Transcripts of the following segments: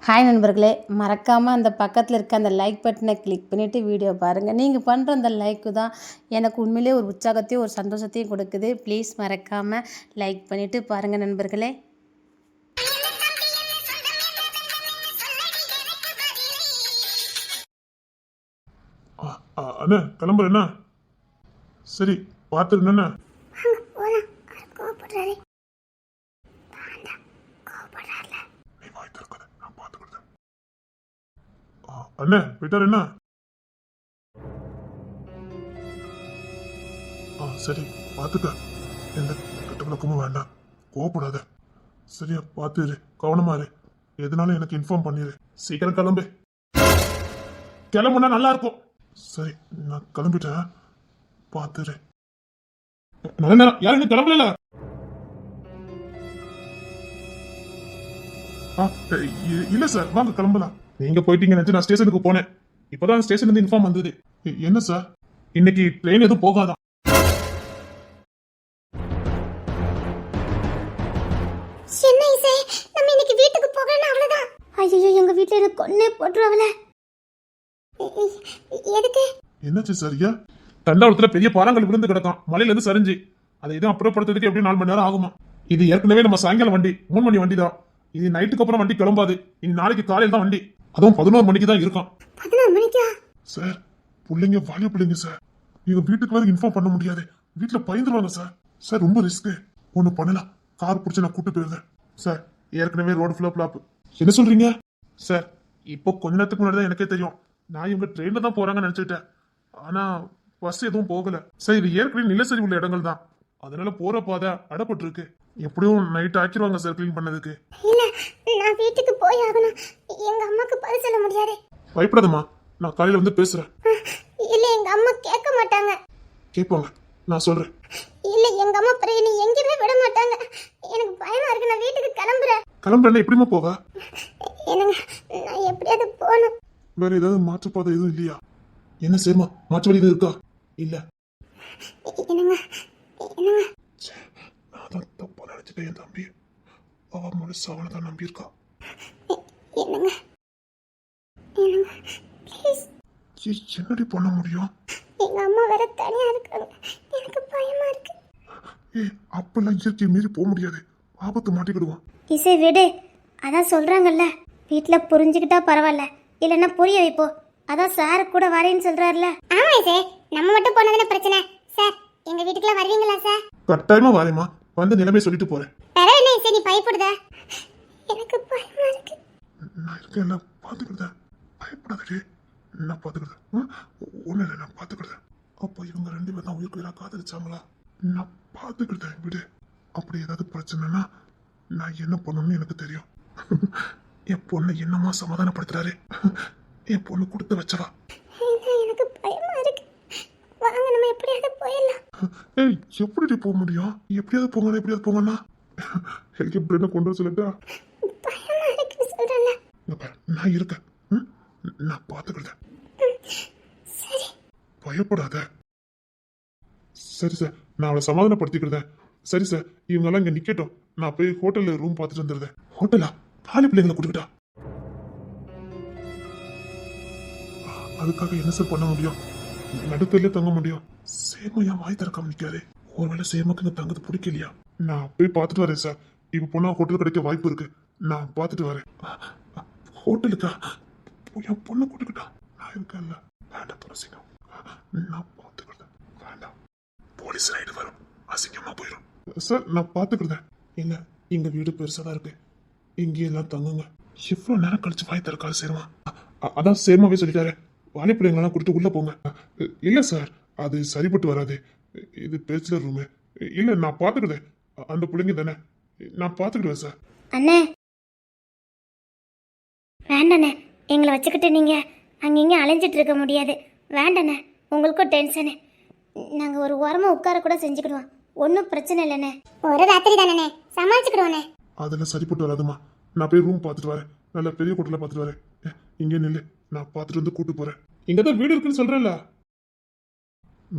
Hi நண்பர்களே, மறக்காமல் அந்த பக்கத்தில் இருக்க அந்த லைக் பட்டனை கிளிக் பண்ணிவிட்டு வீடியோ பாருங்கள். நீங்கள் பண்ணுற அந்த லைக்கு தான் எனக்கு உண்மையிலே ஒரு உற்சாகத்தையும் ஒரு சந்தோஷத்தையும் கொடுக்குது. ப்ளீஸ் மறக்காமல் லைக் பண்ணிவிட்டு பாருங்கள் நண்பர்களே. அண்ணா கிளம்புற என்ன? சரி பார்த்துருந்தண்ணா. அண்ணா போயிட்டார் என்ன? சரி பார்த்துக்க, எந்த கெட்ட பழக்கமும் வேண்டாம், கோவப்படாத. சரியா பார்த்துரு, கவனமா இரு, எதுனாலும் எனக்கு இன்ஃபார்ம் பண்ணிடு. சீக்கிரம் கிளம்பு, கிளம்புனா நல்லா இருக்கும். சரி நான் கிளம்பிட்டேன், பார்த்துரு. நல்ல நேரம், யாரும் இன்னும் கிளம்பல. இல்ல சார், வாங்க கிளம்பலாம். நீங்க போயிட்டீங்க நினைச்சு நான் ஸ்டேஷனுக்கு போனேன். இப்பதான் ஸ்டேஷன்ல இருந்து இன்ஃபார்ம் வந்தது. என்ன சார், இன்னைக்கு ட்ரெயின் எதுவும் போகாதான்? எங்க வீட்டுல கொன்னே போட்டுருவாங்கள. எதுக்கு? என்னாச்சு சார்? ஐயா தண்டாவளத்துல பெரிய பாறாங்கல் விழுந்து கிடக்கும், மலையில இருந்து சரிஞ்சு. அதை எதுவும் அப்புறப்படுத்துறதுக்கு எப்படி 4 மணி நேரம் ஆகுமா? இது ஏற்கனவே நம்ம சாயங்காலம் வண்டி, 3 மணி வண்டி தான். இது நைட்டுக்கு அப்புறம் வண்டி கிளம்பாது. இனி நாளைக்கு காலையில் தான் வண்டி, அதுவும் 11 மணிக்கு தான் இருக்கும். 11 மணிக்கா? சார் பிள்ளைங்க வாலிய பிள்ளைங்க சார், இவங்க வீட்டுக்கு வர இன்ஃபார்ம் பண்ண முடியாது, வீட்டுல பயந்துருவாங்க சார். சார் ரொம்ப ரிஸ்க். ஒண்ணு பண்ணலாம், கார் பிடிச்சி நான் கூட்டு போயிருந்தேன் சார். ஏற்கனவே ரோடு ஃபுல்லா பிளாப். என்ன சொல்றீங்க சார்? இப்போ கொஞ்ச நேரத்துக்கு முன்னாடி தான் எனக்கே தெரியும், நான் இவங்க ட்ரெயின்ல தான் போறாங்கன்னு நினைச்சிட்டேன். ஆனா பஸ் எதுவும் போகல சார். இது ஏற்கனவே நிலசரி உள்ள இடங்கள் தான், அதனால போற பாதை அடப்பட்டு இருக்கு. எப்படியும் நைட் ஆக்கிடுவாங்க சார் கிளீன் பண்ணதுக்கு. இல்ல, நான் வீட்டுக்கு போய் ஆகணும். எங்க அம்மாக்கு பதில் சொல்ல முடியாது. பயப்படாதம்மா, நான் காலையில வந்து பேசுறேன். இல்ல, எங்க அம்மா கேட்க மாட்டாங்க. கேட்பாங்க, நான் சொல்றேன். இல்ல, எங்க அம்மா பிறகு நீ எங்கேயுமே விட மாட்டாங்க. எனக்கு பயமா இருக்கு, நான் வீட்டுக்கு கிளம்புறேன். கிளம்புறேன், எப்படிமா போவ? என்னங்க, நான் எப்படியாவது போகணும். வேற ஏதாவது மாற்றுப்பாதை எதுவும் இல்லையா? என்ன சரிமா, மாற்று வழி எதுவும் இருக்கா? இல்ல. என்னங்க என்னங்க, நான் தான் தப்பா நினைச்சிட்டேன். என் தம்பி அவ முழுசு அவனை தான் நம்பியிருக்கா. என்னங்க என்னங்க ப்ளீஸ். என்னடி பண்ண முடியும்? எங்க அம்மா வேற தனியா இருக்காங்க, எனக்கு பயமா இருக்கு. அப்பெல்லாம் இயற்கை மீறி போக முடியாது, ஆபத்து மாட்டிக்கிடுவான். இசை விடு, அதான் சொல்றாங்கல்ல, வீட்டுல புரிஞ்சுக்கிட்டா பரவாயில்ல, இல்லைன்னா புரிய வைப்போ. அதான் சார் கூட வரேன்னு சொல்றாருல. ஆமா சார், நம்ம மட்டும் போனதுல பிரச்சனை. சார் எங்க வீட்டுக்குள்ள வருவீங்களா சார்? கட்டாயமா வரேமா, வந்து நிலைமை சொல்லிட்டு போறேன். பரவாயில்ல இசை, நீ பயப்படுத? எனக்கு பயமா இருக்கு. நான் இருக்கேன், பாத்துக்கிட்டேன், பயப்படாதே, நான் பாத்துக்கிட்டேன். ஒண்ணு இல்லை, நான் பாத்துக்கிட்டேன். அப்போ இவங்க 2 பேரும் தான் உயிர்க்குயிரா காதலிச்சாங்களா? நான் பாத்துக்கிட்டேன், விடு. அப்படி ஏதாவது பிரச்சனைனா நான் என்ன பண்ணணும்னு எனக்கு தெரியும். என் பொண்ணை என்னமா சமாதானப்படுத்துறாரு. என் பொண்ணு கொடுத்து வச்சவா. எனக்கு பயமா இருக்கு, வாங்க நம்ம எப்படியாவது போயிடலாம். ஏய், எப்படி போக முடியும்? எப்படியாவது போங்க, எப்படியாவது போங்கன்னா ஹெலிகாப்டர் கொண்டு வர சொல்லட்டா? பயமா இருக்குன்னு சொல்றேன்ல. நான் இருக்கேன், நான் பாத்துக்கிட்டேன். சரி, பயப்படாத. சரி சார், நான் அவளை சமாதானப்படுத்திக்கிறேன். சரி சார், இவங்கெல்லாம் இங்க நிக்கட்டும், நான் போய் ஹோட்டல்ல ரூம் பார்த்துட்டு வந்துடுறேன். ஹோட்டலா? காலி பிள்ளைங்களை கொடுக்கிட்டா? அதுக்காக என்ன சார் பண்ண முடியும்? நடுத்தர்ல தங்க முடியும். சேமையா வாய் திறக்காம நிக்காதே. ஒருவேளை சேமக்கு இங்க தங்கது பிடிக்கலையா? நான் போய் பார்த்துட்டு வரேன் சார். இப்ப போனா ஹோட்டல் கிடைக்க வாய்ப்பு இருக்கு, நான் பார்த்துட்டு வரேன். ஹோட்டலுக்கா? என் பொண்ணு கொடுக்கிட்டா? நான் இருக்கேன்ல, வேண்டாம் துளசிங்க, நான் பார்த்துக்கிறேன். வேண்டாம், போலீஸ் ரைடு வரும், அசிங்கமா போயிடும். சார் நான் பார்த்துக்கிறேன். இல்ல, எங்க வீடு பெருசாதான் இருக்கு, இங்கேயெல்லாம் தங்குங்க. எவ்வளவு நேரம் கழிச்சு வாய் திறக்காது சேருமா? அதான் சேமாவே சொல்லிட்டாரு, வாலி பிள்ளைங்களெல்லாம் கொடுத்து உள்ள போங்க. இல்ல சார், அது சரிப்பட்டு வராது, இது பேச்சுலர் ரூமு. இல்ல, நான் பார்த்துக்கிறேன், அந்த பிள்ளைங்க தானே, நான் பார்த்துக்கிடுவேன் சார். அண்ணே வேண்டாண்ணே, எங்களை வச்சுக்கிட்டு நீங்க அங்கங்க அலைஞ்சிட்டு இருக்க முடியாது. வேண்டாண்ணே, உங்களுக்கும் டென்ஷனு. நாங்க ஒரு ஓரமா உட்கார கூட செஞ்சுக்கிடுவோம், ஒன்றும் பிரச்சனை இல்லைண்ணே. ஒரு ராத்திரி தானே, சமாளிச்சுக்கிடுவோண்ணே. அதெல்லாம் சரிப்பட்டு வராதுமா, நான் போய் ரூம் பார்த்துட்டு வரேன், நல்ல பெரிய ஹோட்டலில் பார்த்துட்டு வரேன். இங்கே நில்லு, நான் பார்த்துட்டு வந்து கூட்டு போறேன். இங்க தான் வீடு இருக்குன்னு சொல்றேன்ல.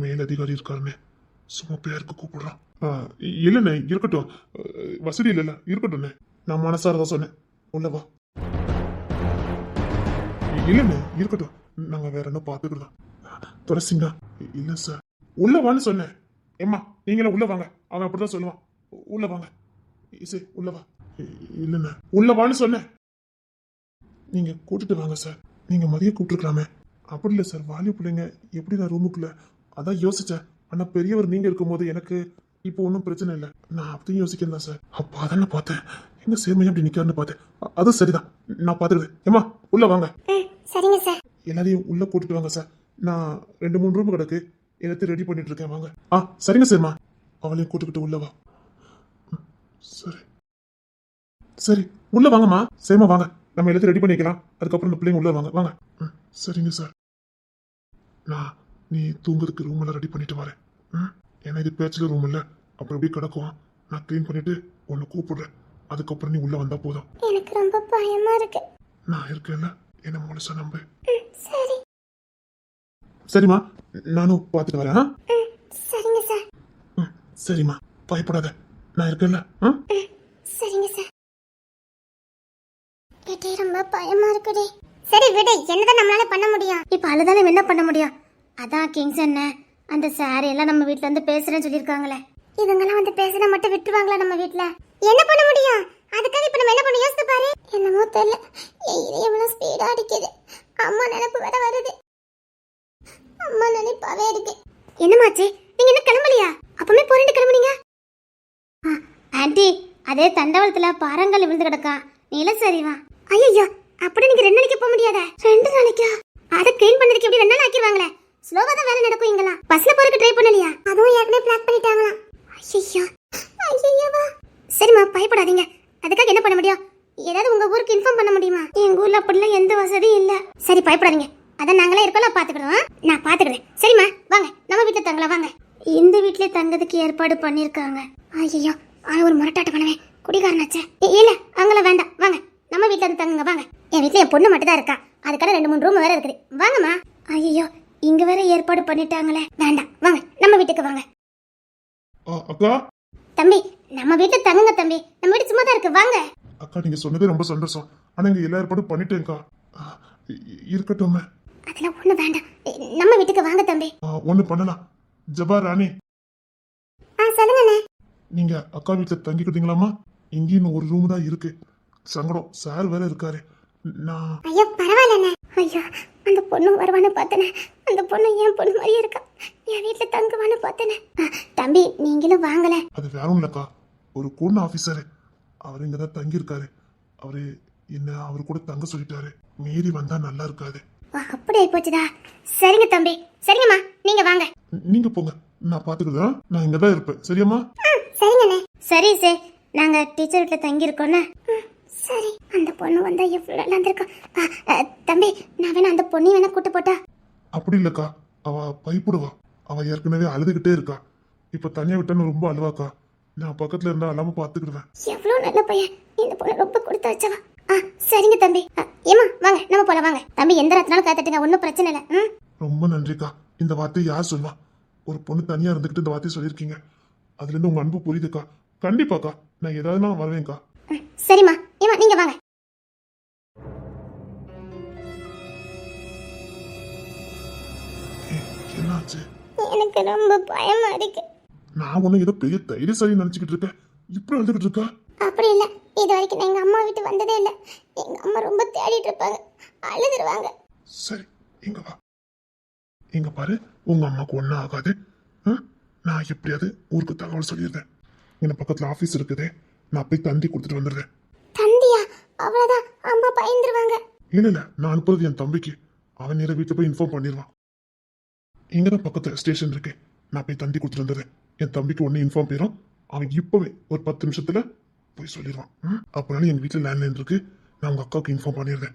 மேலதிகாரி இருக்காருன்னு சும்மா பேருக்கு கூப்பிடுறான். இல்லைண்ணே, இருக்கட்டும், வசதி இல்லைல்ல, இருக்கட்டும்ண்ணே. நான் மனசாரதான் சொன்னேன், உள்ளவா. இல்லைண்ணே இருக்கட்டும், நாங்க வேற என்ன பார்த்துக்கிட்டோம். துளசிங்க இல்ல சார். உள்ள வான்னு சொன்னேன். ஏம்மா நீங்களே உள்ள வாங்க, அவன் அப்படிதான் சொல்லுவான். உள்ள வாங்க சரி உள்ள வா. இல்லைண்ணே உள்ள வான்னு சொன்னேன். நீங்க கூட்டிட்டு வாங்க சார். நீங்க மதியம் கூப்பிட்டுருக்கலாமே. அப்படி இல்லை சார், வாலி பிள்ளைங்க எப்படி நான் ரூமுக்குள்ள அதான் யோசிச்சேன். ஆனா பெரியவர் நீங்க இருக்கும்போது எனக்கு இப்போ ஒன்றும் பிரச்சனை இல்லை. நான் அப்படியும் யோசிக்கிறேன் சார். அப்போ அதான் நான் பார்த்தேன், எங்க சேர்மையா அப்படி நிக்காருன்னு பார்த்தேன். அது சரிதான், நான் பார்த்துக்கிறேன். ஏம்மா உள்ள வாங்க. சரிங்க சார். எல்லாரையும் உள்ள கூட்டிட்டு வாங்க சார். நான் 2-3 ரூம் கிடக்கு, எல்லாத்தையும் ரெடி பண்ணிட்டு இருக்கேன். வாங்க. சரிங்க சரிம்மா. அவளையும் கூட்டுக்கிட்டு உள்ள வா. சரி சரி உள்ள வாங்கம்மா. சரிம்மா வாங்க, நம்ம எல்லாத்தையும் ரெடி பண்ணிக்கலாம். அதுக்கப்புறம் இந்த பிள்ளைங்க உள்ள வாங்க. வாங்க. சரிங்க சார். நான் நீ தூங்குறதுக்கு ரூம் எல்லாம் ரெடி பண்ணிட்டு வரேன். ஏன்னா இது பேச்சுலர் ரூம் இல்லை, அப்புறம் எப்படி கிடக்கும். நான் க்ளீன் பண்ணிட்டு உன்னை கூப்பிடுறேன். அதுக்கப்புறம் நீ உள்ள வந்தா போதும். எனக்கு ரொம்ப பயமா இருக்கு. நான் இருக்கேன்ல, என்ன முழுசா நம்பு. சரி. சரிம்மா, நானும் பார்த்துட்டு வரேன். சரிங்க சார். சரிம்மா பயப்படாத, நான் இருக்கேன்ல. சரிங்க சார். கேட்டே ரொம்ப பயமா இருக்குடே. சரி விடு, என்னதான் நம்மளால பண்ண முடியும்? இப்ப அழுதாலும் என்ன பண்ண முடியும்? அதான் கிங்ஸ் என்ன அந்த சார் எல்லாம் நம்ம வீட்ல வந்து பேசுறேன்னு சொல்லிருக்காங்களே. இவங்கெல்லாம் வந்து பேசுனா மட்டும் விட்டுருவாங்களா நம்ம வீட்ல? என்ன பண்ண முடியும்? அதுக்காக இப்ப நம்ம என்ன பண்ண யோசிச்சு பாரு. என்னமோ தெரியல, எவ்வளவு ஸ்பீடா அடிக்குது. அம்மா நினைப்பு வேற வருது. அம்மா நினைப்பாவே இருக்கு. என்னமாச்சு? நீங்க என்ன கிளம்பலையா? அப்பமே போறேன்னு கிளம்புனீங்க? ஆண்டி, அதே தண்டவாளத்துல பாறங்கள் விழுந்து கிடக்கா. நீல சரிவா. ஐயோ, அப்படி நீங்க 2 நாளைக்கு போக முடியாத. 2 நாளைக்கா? அதை க்ளீன் பண்ணதுக்கு எப்படி 2 நாள் ஆக்கிடுவாங்களே. ஸ்லோவா தான் வேலை நடக்கும். இங்கலாம் பஸ்ல போறதுக்கு ட்ரை பண்ணலையா? அதுவும் ஏற்கனவே பிளாக் பண்ணிட்டாங்களா? ஐயோ ஐயோவா. சரிம்மா பயப்படாதீங்க. அதுக்காக என்ன பண்ண முடியும்? ஏதாவது உங்க ஊருக்கு இன்ஃபார்ம் பண்ண முடியுமா? எங்க ஊர்ல அப்படிலாம் எந்த வசதியும் இல்ல. சரி பயப்படாதீங்க, அதான் நாங்களே இருக்கோம், பாத்துக்கிடுவோம். நான் பாத்துக்கிறேன். சரிம்மா வாங்க, நம்ம வீட்டுல தங்கலாம். வாங்க. இந்த வீட்லயே தங்கறதுக்கு ஏற்பாடு பண்ணிருக்காங்க. ஐயோ ஒரு முரட்டாட்ட பண்ணவே, குடிகாரனாச்சே. இல்ல அங்கல வேண்டாம், வாங்க நம்ம வீட்ல இருந்து தங்குங்க. வாங்க. என் வீட்ல என் பொண்ணு மட்டும் தான் இருக்கா, அதுக்காக 2-3 ரூம் வேற இருக்குது. வாங்கம்மா. ஐயோ இங்க வேற ஏற்பாடு பண்ணிட்டாங்களே, வேண்டாம். வாங்க நம்ம வீட்டுக்கு வாங்க. அக்கா தம்பி நம்ம வீட்டுல தங்குங்க தம்பி, நம்ம வீட்டு சும்மா தான் இருக்கு. வாங்க. அக்கா நீங்க சொன்னதே ரொம்ப சந்தோஷம். ஆனா இங்க எல்லா ஏற்பாடும் பண்ணிட்டேன்க்கா. இருக்கட்டும், அதெல்லாம் ஒண்ணு வேண்டாம், நம்ம வீட்டுக்கு வாங்க தம்பி. ஒண்ணு பண்ணலாம். ஜபா ராணி, சொல்லுங்க. நீங்க அக்கா வீட்டுல தங்கிக்கிட்டீங்களாமா? இங்கேயும் ஒரு ரூம் தான் இருக்கு. சங்கடம், சார் வேற இருக்காரு. நான் ஐயோ பரவாயில்ல. ஐயோ அந்த பொண்ணு வருவான்னு பார்த்தனே, அந்த பொண்ணு என் பொண்ணு மாதிரியே இருக்கா. என் வீட்டுல தங்குவான்னு பார்த்தனே. தம்பி நீங்களும் வாங்கல. அது வேற ஒண்ணும் இல்லக்கா, ஒரு கூண்ண ஆபீசரு அவர் இங்கதான் தங்கி இருக்காரு. அவரு என்ன அவரு கூட தங்க சொல்லிட்டாரு. மீறி வந்தா நல்லா இருக்காது. அப்படி ஆயிப்போச்சுதா. சரிங்க தம்பி. சரிங்கம்மா நீங்க வாங்க. நீங்க போங்க, நான் பாத்துக்கிறேன். நான் இங்கதான் இருப்பேன். சரியாம்மா? சரிங்கண்ணே. சரி சார், நாங்க டீச்சர் வீட்டுல தங்கி இருக்கோம்னா. சரி. அந்த பொண்ணு வந்தா எவ்வளவு நல்லா இருந்திருக்கா. தம்பி நான் வேணா அந்த பொண்ணையும் வேணா கூட்டு போட்டா? அப்படி இல்லக்கா, அவ பயப்படுவா. அவ ஏற்கனவே அழுதுகிட்டே இருக்கா. இப்ப தனியா விட்டான்னு ரொம்ப அழுவாக்கா. நான் பக்கத்துல இருந்தா அல்லாம பாத்துக்கிடுவேன். எவ்வளவு நல்ல பையன். இந்த பொண்ணு ரொம்ப கொடுத்து வச்சவா. சரிங்க தம்பி. ஏமா வாங்க நம்ம போல. வாங்க தம்பி, எந்த நேரத்தினாலும் காத்துட்டுங்க, ஒன்னும் பிரச்சனை இல்லை. ரொம்ப நன்றிக்கா. இந்த வார்த்தையை யார் சொல்வா? ஒரு பொண்ணு தனியா இருந்துகிட்டு இந்த வார்த்தையை சொல்லியிருக்கீங்க. அதுல இருந்து உங்க அன்பு புரியுதுக்கா. கண்டிப்பாக்கா, நான் ஏதாவது நான் வருவேன்க்கா. சரிம்மா. ஏமா நீங்க வாங்க. என்னாச்சு? எனக்கு ரொம்ப பயமா இருக்கு. நான் ஒண்ணு ஏதோ பெரிய தைரியசாலி நினைச்சுக்கிட்டு இருக்கேன். இப்படி அழுதுகிட்டு இருக்கா? அப்படி இல்ல, இது வரைக்கும் நான் எங்க அம்மா வீட்டு வந்ததே இல்ல. எங்க அம்மா ரொம்ப தேடிட்டு இருப்பாங்க, அழுதுருவாங்க. சரி இங்க வா. இங்க பாரு, உங்க அம்மாக்கு ஒன்னும் ஆகாது. நான் எப்படியாவது ஊருக்கு தகவல் சொல்லிடுறேன். என்ன பக்கத்துல ஆபீஸ் இருக்குதே, நான் போய் தந்தி கொடுத்துட்டு வந்துடுறேன். தந்தியா? அவ்வளவுதான், அம்மா பயந்துருவாங்க. இல்ல நான் அனுப்புறது என் தம்பிக்கு. அவன் நேர வீட்டுல போய் இன்ஃபார்ம் பண்ணிடுவான். இங்கதான் பக்கத்துல ஸ்டேஷன் இருக்கு, நான் போய் தந்தி கொடுத்துட்டு வந்துடுறேன். என் தம்பிக்கு ஒன்னு இன்ஃபார்ம் பண்ணிடும். அவன் இப்பவே ஒரு 10 நிமிஷத்துல போய் சொல்லிடுவான். அப்பனாலும் எங்க வீட்டுல லேண்ட்லைன் இருக்கு, நான் உங்க அக்காவுக்கு இன்ஃபார்ம் பண்ணிடுறேன்.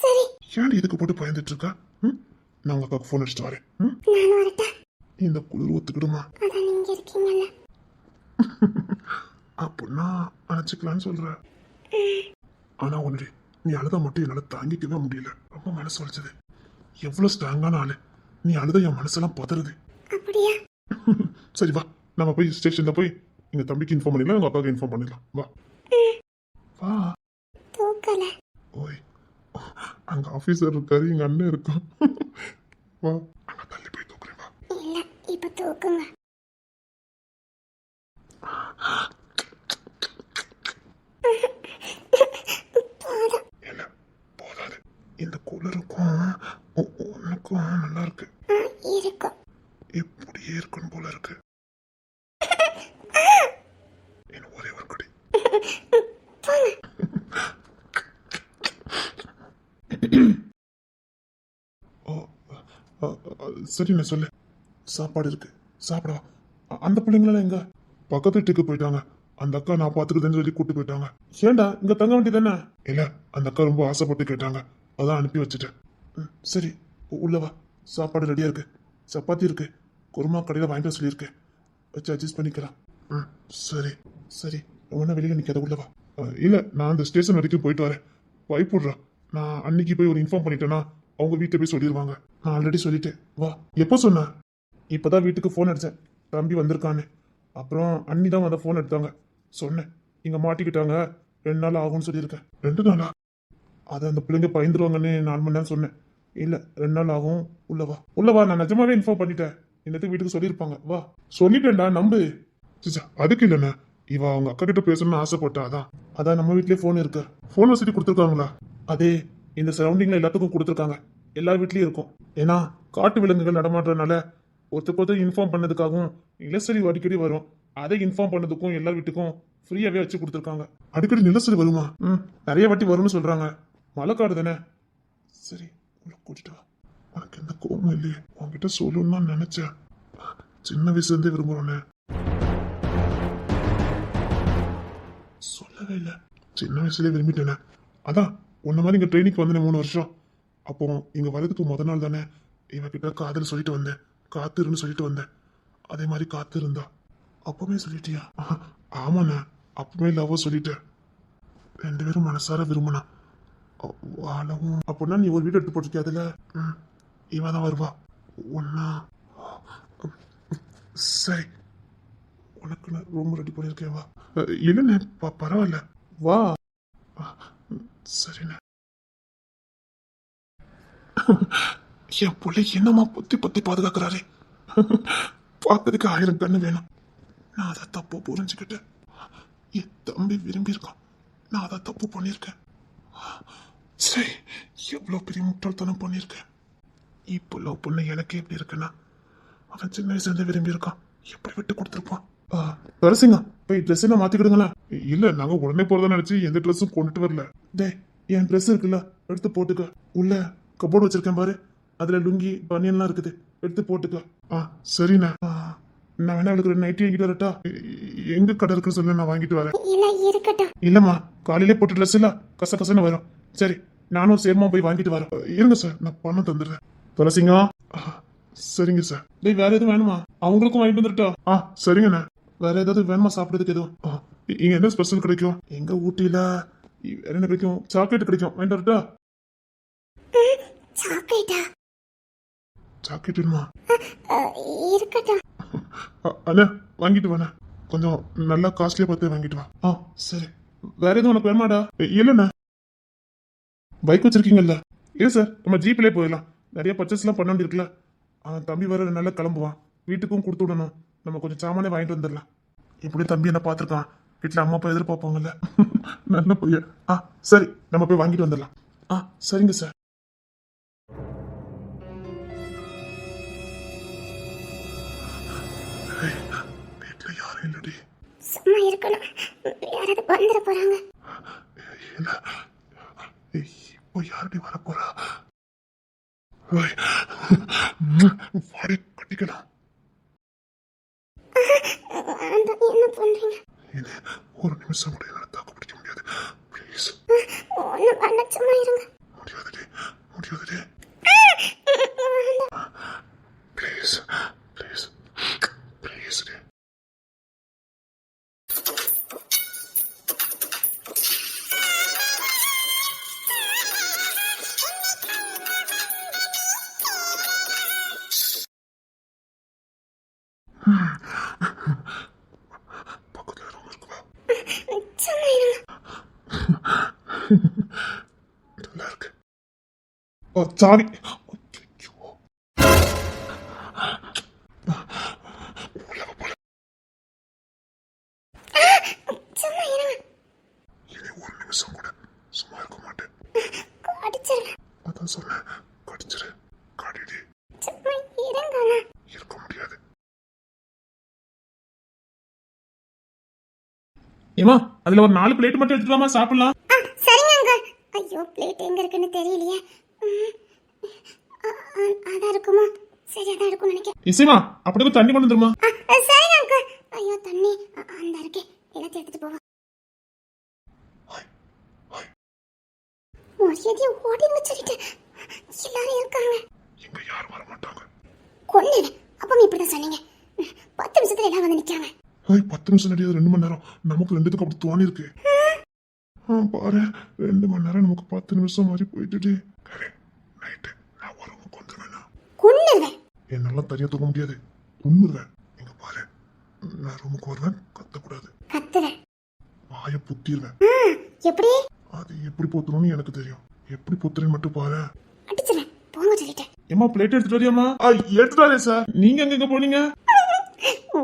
சரி. ஏன் இதுக்கு போட்டு பயந்துட்டு இருக்கா? நான் உங்க அக்காவுக்கு ஃபோன் அடிச்சுட்டு வரேன். நான் வரட்டா? இந்த குளிர் ஒத்துக்கிடுமா? அதான் நீங்க இருக்கீங்கல்ல. அப்படின்னா அணைச்சிக்கலான்னு சொல்ற. ஆனா ஒன்று, நீ அழுத மட்டும் என்னால தாங்கிக்கவே முடியல. ரொம்ப மனசு வலிச்சது. எவ்வளவு ஸ்ட்ராங்கான ஆளு நீ. அழுத என் மனசெல்லாம் பதறுது. அப்படியா? சரி வா, நம்ம போய் ஸ்டேஷன்ல போய் எங்க தம்பிக்கு இன்ஃபார்ம் பண்ணிடலாம், எங்க அக்காவுக்கு இன்ஃபார்ம் பண்ணிடலாம். வா வா. தூக்கல. ஓய், அங்க ஆபீசர் இருக்காரு, எங்க அண்ணன் இருக்கான். வா அங்க தள்ளி போய் தூக்குறேன் வா. இல்ல இப்ப தூக்குங்க. இல்ல போதாது. இந்த கூலருக்கும் உனக்கும் நல்லா இருக்கு. இருக்கும். எப்படியே இருக்கணும் போல இருக்கு. இன்னும் ஒரே ஒரு கடி. ஓ, சரிண்ணே சொல்லு. சாப்பாடு இருக்கு, சாப்பிடவா? அந்த பிள்ளைங்களாம் எங்க? பக்கத்து வீட்டுக்கு போயிட்டாங்க. அந்த அக்கா நான் பாத்துக்கிறதுன்னு சொல்லி கூட்டு போயிட்டாங்க. ஏண்டா இங்க தங்க வேண்டியதானே? இல்ல அந்த அக்கா ரொம்ப ஆசைப்பட்டு கேட்டாங்க, அதான் அனுப்பி வச்சுட்டேன். சரி உள்ளவா, சாப்பாடு ரெடியா இருக்கு. சப்பாத்தி இருக்கு, குருமா கடையில் வாங்கிட்டு வர சொல்லியிருக்கேன், வச்சு அட்ஜஸ்ட் பண்ணிக்கலாம். சரி சரி, ஒன்றும் வெளியில் நிற்காத உள்ளவா. இல்லை நான் அந்த ஸ்டேஷன் வரைக்கும் போயிட்டு வரேன். வைப் விட்றா. நான் அன்னைக்கு போய் ஒரு இன்ஃபார்ம் பண்ணிட்டேன்னா அவங்க வீட்டை போய் சொல்லிடுவாங்க. நான் ஆல்ரெடி சொல்லிட்டேன். வா. எப்போ சொன்னேன்? இப்போதான் வீட்டுக்கு ஃபோன் அடித்தேன், தம்பி வந்திருக்கான்னு. அப்புறம் அண்ணி தான் அந்த ஃபோன் எடுத்தாங்க. சொன்னேன் இங்கே மாட்டிக்கிட்டாங்க, 2 நாள் ஆகும்னு சொல்லியிருக்கேன். 2 நாளா? அதை அந்த பிள்ளைங்க பயந்துருவாங்கன்னு 4 மணி நேரம் சொன்னேன். இல்லை 2 நாள் ஆகும். உள்ளவா உள்ளவா, நான் நிஜமாவே இன்ஃபார்ம் பண்ணிட்டேன். இன்னத்துக்கு வீட்டுக்கு சொல்லியிருப்பாங்க. வா. சொல்லிட்டேன்டா, நம்பு. சிச்சா அதுக்கு இல்லைண்ணே, இவ அவங்க அக்கா கிட்ட பேசணும்னு ஆசைப்பட்டா. அதான் நம்ம வீட்லயே ஃபோன் இருக்கு. ஃபோன் வசதி கொடுத்துருக்காங்களா? அதே இந்த சரௌண்டிங்ல எல்லாத்துக்கும் கொடுத்துருக்காங்க. எல்லா வீட்லயும் இருக்கும். ஏன்னா காட்டு விலங்குகள் நடமாடுறதுனால ஒருத்தருக்கு இன்ஃபார்ம் பண்ணதுக்காகவும் நிலசரி அடிக்கடி வரும். அதை இன்ஃபார்ம் பண்ணதுக்கும் எல்லா வீட்டுக்கும் ஃப்ரீயாவே வச்சு கொடுத்துருக்காங்க. அடிக்கடி நிலசரி வருமா? நிறைய வாட்டி வரும்னு சொல்றாங்க. மழைக்காடு தானே. சரி உள்ள கூட்டிட்டு வா. உனக்கு எந்த கோபம் இல்லையே? உன்கிட்ட சொல்லணும்னு தான் நினைச்சேன். சின்ன வயசுல இருந்தே விரும்புறோன்னே. சொல்லவே இல்லை. சின்ன வயசுலயே விரும்பிட்டேனே. அதான் உன்ன மாதிரி இங்க ட்ரைனிங் வந்தேன் 3 வருஷம். அப்போ இங்க வரதுக்கு முதல் நாள் தானே இவகிட்ட காதல் சொல்லிட்டு வந்தேன், காத்திருன்னு சொல்லிட்டு வந்தேன். அதே மாதிரி காத்து இருந்தா. அப்பவே சொல்லிட்டியா? ஆமாண்ணா, அப்பவே லவ் சொல்லிட்டேன். 2 பேரும் மனசார விரும்பினா வாழவும். அப்படின்னா நீ ஒரு வீடு எடுத்து போட்டிருக்கிய அதுல? இவ தான் வருவா ஒன்னா. சரி உனக்கு நான் ரூம் ரெடி பண்ணியிருக்கேன், வா. இல்லைண்ணே பரவாயில்ல, வா. சரிண்ணே. என் பிள்ளை என்னமா பொத்தி பொத்தி பாதுகாக்கிறாரே. பார்க்கறதுக்கு 1000 கண்ணு வேணும். நான் அதை தப்பு புரிஞ்சுக்கிட்டேன். என் தம்பி விரும்பி இருக்கான், நான் அதை தப்பு பண்ணியிருக்கேன். சரி எவ்வளோ பெரிய முட்டாள்தனம் பண்ணியிருக்கேன். இப்போ லவ் பண்ண எனக்கு எப்படி இருக்குன்னா, அவன் சின்ன வயசுல இருந்து விரும்பி இருக்கான், எப்படி விட்டு கொடுத்துருப்பான். வரசிங்க போய் ட்ரெஸ் என்ன மாத்திக்கிடுங்களேன். இல்ல நாங்க உடனே போறதா நினைச்சு எந்த ட்ரெஸ்ஸும் கொண்டுட்டு வரல. டே என் ட்ரெஸ் இருக்குல்ல, எடுத்து போட்டுக்க. உள்ள கபோர்டு வச்சிருக்கேன் பாரு, அதுல லுங்கி பனியன்லாம் இருக்குது, எடுத்து போட்டுக்க. சரிண்ணா. நான் வேணா அவளுக்கு 2 நைட்டி வாங்கிட்டு வரட்டா? எங்க கடை இருக்குன்னு சொல்லி நான் வாங்கிட்டு வரேன். இல்லம்மா காலையிலே போட்டு ட்ரெஸ் இல்ல கச கசன்னு வரும். சரி நானும் சேர்மா போய் வாங்கிட்டு வரேன். இருங்க சார், நான் பணம் தந்துடுறேன். துளசிங்கம். சரிங்க சார். டேய் வேற எதுவும் வேணுமா? அவங்களுக்கும் வாங்கிட்டு வந்துட்டா? சரிங்கண்ணா. வேற ஏதாவது வேணுமா சாப்பிட்றதுக்கு எதுவும்? இங்க என்ன ஸ்பெஷல் கிடைக்கும்? எங்க ஊட்டியில வேற என்ன கிடைக்கும்? சாக்லேட் கிடைக்கும், வாங்கிட்டு வரட்டா? சாக்லேட் வேணுமா? அண்ணா வாங்கிட்டு வாண்ணா, கொஞ்சம் நல்லா காஸ்ட்லியா பார்த்து வாங்கிட்டு வா. சரி. வேற எதுவும் உனக்கு வேணுமாடா? இல்லண்ணா. பைக் வச்சிருக்கீங்கல்ல? இல்ல சார், நம்ம ஜீப்லயே போயிடலாம். நிறைய பர்ச்சேஸ் எல்லாம் பண்ண வேண்டியிருக்குல்ல. தம்பி வர நல்லா கிளம்புவான், வீட்டுக்கும் கொடுத்து விடணும். நம்ம கொஞ்சம் சாமானே வாங்கிட்டு வந்துடலாம். இப்படி தம்பி என்ன பார்த்துருக்கான், வீட்டில் அம்மா அப்பா எதிர்பார்ப்பாங்கல்ல. நல்ல பையன். சரி நம்ம போய் வாங்கிட்டு வந்துடலாம். சரிங்க சார். வீட்டுல யாரும் இல்லடி. சும்மா இருக்கணும், யாராவது வந்துட போறாங்க. இல்ல இப்போ யாரடி வர போறா? வாடி கட்டிக்கலாம். என்ன பண்றீங்க? ஒரு நிமிஷம் கூட என்னால தாக்கு பிடிக்க முடியாது. ப்ளீஸ். ஒன்னும் பண்ண, சும்மா இருங்க. முடியாதுடி, முடியாதுடி. Please please please. பக்கத்துல ரூம் இருக்குவா? சும்மா இருங்க. நல்லா இருக்கு. சாவி. ஐயோ. சும்மா இருங்க. இனி ஒரு நிமிஷம் கூட சும்மா இருக்க மாட்டேன். அடிச்சிருவேன். அதான் சொன்னேன், கடிச்சிரு. கடிடி. சும்மா இருங்க. இருக்க முடியாது. ஏமா அதுல ஒரு 4 பிளேட் மட்டும் எடுத்துக்கலாமா, சாப்பிடலாம். சரிங்க அங்கிள். ஐயோ பிளேட் எங்க இருக்குன்னு தெரியலையே. அதான் இருக்குமா? சரி அதான் இருக்கும்னு நினைக்கிறேன். இசைமா அப்படியே தண்ணி கொண்டு வந்துருமா. சரிங்க அங்கிள். ஐயோ தண்ணி அந்த இருக்கே, எல்லாத்தையும் எடுத்துட்டு போவா. மரியாதையை ஓடின்னு சொல்லிட்டு எல்லாரும் இருக்காங்க. இங்க யாரும் வர மாட்டாங்க. கொன்னுவேன். அப்ப இப்படிதான் சொன்னீங்க. 10 நிமிஷத்துல எல்லாம் வந்து நிக்காங்க. 10 நிமிஷம் நடிகாது, 2 மணி நேரம். நமக்கு ரெண்டுத்துக்கு அப்படி தோணி இருக்கு. பாரு, 2 மணி நேரம் நமக்கு 10 நிமிஷம் மாதிரி போயிட்டு நைட்டு நான் ஒரு ரூமுக்கு வந்துருவேண்ணா. கொன்னுவேன். என்னால தனியா தூங்க முடியாது, கொன்னுருவேன். இங்க பாரு, நான் ரூமுக்கு வருவேன், கத்தக்கூடாது. கத்துவேன். வாயை புத்திடுவேன். எப்படி? அது எப்படி பொத்தணும்னு எனக்கு தெரியும். எப்படி பொத்துறேன்னு மட்டும் பாரு. அடிச்சிருவேன். போங்க சொல்லிட்டேன். ஏமா பிளேட் எடுத்துட்டு வரியாமா. எடுத்துட்டு வரேன் சார். நீங்க எங்க போனீங்க.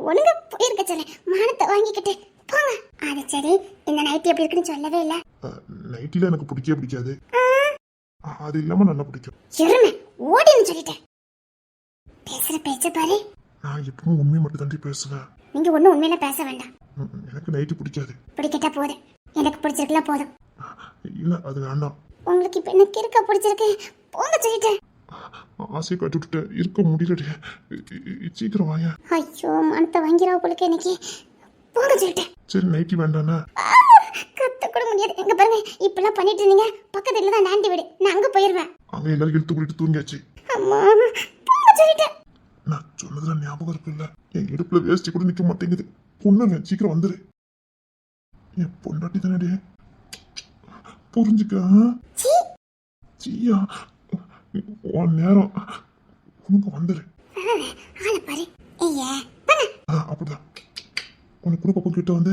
ஒழுங்கா போயிருக்க சொல்லு. மானத்தை வாங்கிக்கிட்டு போங்க. அது சரி, இந்த நைட் எப்படி இருக்குன்னு சொல்லவே இல்ல. நைட்டில எனக்கு பிடிக்கவே பிடிக்காது. அது இல்லாம நல்லா பிடிக்கும். எருமை ஓடின்னு சொல்லிட்டேன். பேசுற பேச்ச பாரு. நான் எப்பவும் உண்மையை மட்டும் தாண்டி பேசுவேன். நீங்க ஒண்ணும் உண்மையில பேச வேண்டாம். எனக்கு நைட்டு பிடிக்காது. பிடிக்கிட்டா போதும். எனக்கு பிடிச்சிருக்கலாம் போதும். இல்ல அது வேண்டாம். உங்களுக்கு இப்ப என்ன கிறுக்க பிடிச்சிருக்கு. போங்க சொல்லிட்டேன். ஆசையை கட்டி விட்டுட்டு இருக்க முடியலடி. சீக்கிரம் வாங்க. ஐயோ மனத்தை வாங்கிறா உங்களுக்கு இன்னைக்கு. போங்க சொல்லிட்டேன். சரி நைட்டி வேண்டாண்ணா. கத்த கூட முடியாது. எங்க பாருங்க இப்பெல்லாம் பண்ணிட்டு இருந்தீங்க. பக்கத்துல தான் ஆண்டி வீடு. நான் அங்க போயிருவேன். அங்க எல்லாரும் இழுத்து கூட்டிட்டு தூங்கியாச்சு. அம்மா போங்க சொல்லிட்டேன். நான் சொன்னதுல ஞாபகம் இருக்குல்ல. என் இடுப்புல வேஸ்டி கூட நிக்க மாட்டேங்குது. பொண்ணுங்க சீக்கிரம் வந்துரு. என் பொண்டாட்டி தானடி. புரிஞ்சுக்க. சீயா உன் நேரம். உனக்கு வந்துரு. ஆளை பாரு. ஐயா அப்படிதான். உனக்கு கூட பக்கம் கிட்ட வந்து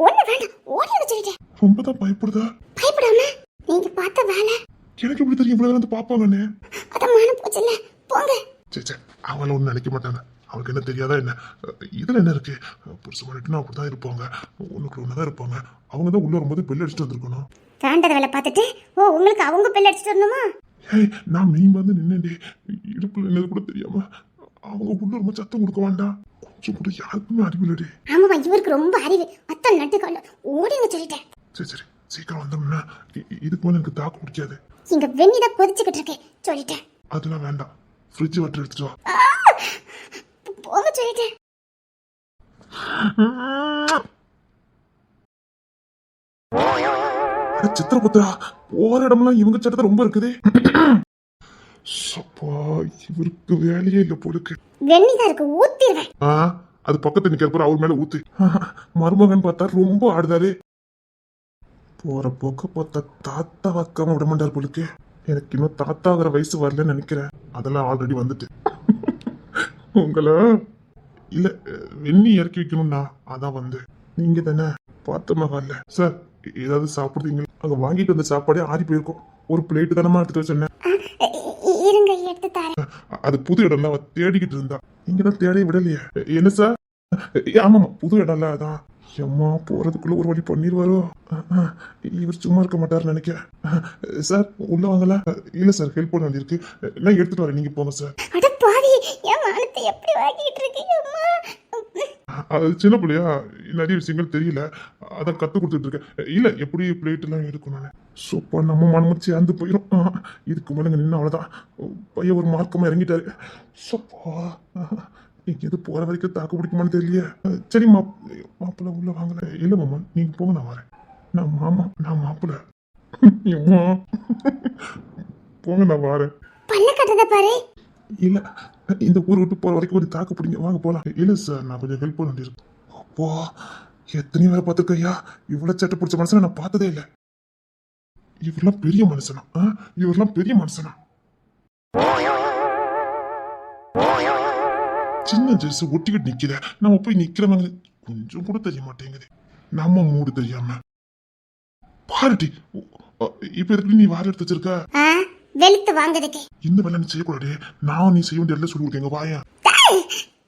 ஒண்ணு வேண்டாம். ஓடி சொல்லிட்டேன். ரொம்ப தான் பயப்படுதா. பயப்படாம நீங்க பார்த்த வேலை எனக்கு எப்படி தெரியும் இவ்வளவு வந்து பாப்பாங்கன்னு. அத மானம் போச்சுல்ல. போங்க. சே அவங்கள ஒன்றும் நினைக்க மாட்டாங்க. அவளுக்கு என்ன தெரியாதா என்ன. இதுல என்ன இருக்கு. புருஷன் பண்ணிட்டுனா அப்படிதான் இருப்பாங்க. ஒண்ணுக்குள்ள ஒண்ணுதான் இருப்பாங்க. அவங்க தான் உள்ள வரும்போது பெல் அடிச்சுட்டு வந்திருக்கணும். வேண்டத வேலை பார்த்துட்டு உங்களுக்கு அவங்க பெல் அடிச்சுட்டு வரணுமா? ஏய் நான் மெயின் வந்து நின்னேன்டி. இடுப்புல என்னது கூட தெரியாம அவங்க உள்ள ரொம்ப சத்தம் கொடுக்க வேண்டாம். கொஞ்சம் கூட யாருக்குமே அறிவில்லடி. ஆமாவா இவருக்கு ரொம்ப அறிவு. அத்தன் நட்டுக்கால ஓடிங்க சொல்லிட்டேன். சரி சீக்கிரம் வந்தோம்னா இதுக்கு மேல எனக்கு தாக்கு பிடிக்காது. இங்க வெண்ணி தான் கொதிச்சுக்கிட்டு இருக்கேன் சொல்லிட்டேன். அதெல்லாம் வேண்டாம். ஃப்ரிட்ஜ் வாட்டர் எடுத்துட்டு வா. போங்க சொல்லிட்டேன். சித்திரபுத்திரா போற இடம்லாம் இவங்க சட்டத்தை ரொம்ப இருக்குது. சப்பா இவருக்கு வேலையே இல்ல போலுக்கு. வெண்ணி தான் இருக்கு ஊத்திடுவேன். அது பக்கத்து நிக்கிறப்ப அவர் மேல ஊத்து. மருமகன் பார்த்தா ரொம்ப ஆடுதாரு. போற போக்க பார்த்தா தாத்தா வாக்காம விட மாட்டார் போலுக்கு. எனக்கு இன்னும் தாத்தா ஆகிற வயசு வரலன்னு நினைக்கிறேன். அதெல்லாம் ஆல்ரெடி வந்துட்டு. உங்கள இல்ல வெண்ணி இறக்கி வைக்கணும்னா அதான் வந்து நீங்க தானே பார்த்த மகால்ல சார். ஏதாவது சாப்பிடுறீங்க. அங்க வாங்கிட்டு வந்த சாப்பாடே ஆறி போயிருக்கும். ஒரு பிளேட்டு தானமா எடுத்துட்டு சொன்னேன். இருங்க எடுத்து தரேன். அது புது இடம் தான் தேடிக்கிட்டு இருந்தா. இங்கதான் தேடி விடலையே. என்ன சார். ஆமாமா புது இடம்ல அதான். எம்மா போறதுக்குள்ள ஒரு வழி பண்ணிடுவாரோ. இவர் சும்மா இருக்க மாட்டாருன்னு நினைக்கிறேன். சார் உள்ள வாங்கல. இல்ல சார் ஹெல்ப் பண்ண வேண்டியிருக்கு. நான் எடுத்துட்டு வரேன், நீங்க போங்க சார். அட பாவி என் மானத்தை எப்படி வாங்கிட்டு இருக்கீங்க அம்மா. அது சின்ன பிள்ளையா நிறைய விஷயங்கள் தெரியல. அதான் கத்து கொடுத்துட்டு இருக்கேன். இல்ல எப்படி பிளேட் எல்லாம் எடுக்கணும்னு. சூப்பா நம்ம மனமும் சேர்ந்து போயிடும். இதுக்கு மேல நின்று அவ்வளவுதான். பையன் ஒரு மார்க்கமா இறங்கிட்டாரு. சப்பா எது போற வரைக்கும் தாக்கு பிடிக்குமான்னு தெரியல. சரி மாப்பிள்ள உள்ள வாங்கல. இல்ல மாமா நீங்க போங்க, நான் வரேன். நான் மாப்பிள்ள போங்க, நான் வரேன். பல்ல கட்டத பாரு. இல்ல இந்த ஊர் விட்டு போற வரைக்கும் ஒரு தாக்கு பிடிங்க, வாங்க போலாம். இல்ல சார் நான் கொஞ்சம் ஹெல்ப் பண்ண வேண்டியிருக்கு. அப்போ எத்தனை வேலை பார்த்துருக்கையா. இவ்வளவு சட்டை பிடிச்ச மனுஷனை நான் பார்த்ததே இல்லை. இவரெல்லாம் பெரிய மனுஷனா. இவரெல்லாம் பெரிய மனுஷனா. சின்ன ஜெஸ் ஒட்டிக்கிட்டு நிக்கிற நம்ம போய் நிக்கிறவங்க கொஞ்சம் கூட தெரிய மாட்டேங்குது. நம்ம மூடு தெரியாம பாருட்டி. இப்ப இருக்கு நீ வார எடுத்து வச்சிருக்க. வெளுத்து வாங்குறதுக்கு. இந்த வேலை நீ செய்யக்கூடாது. நான் நீ செய்ய வேண்டிய சொல்லி கொடுத்தேங்க வாயா. டேய்,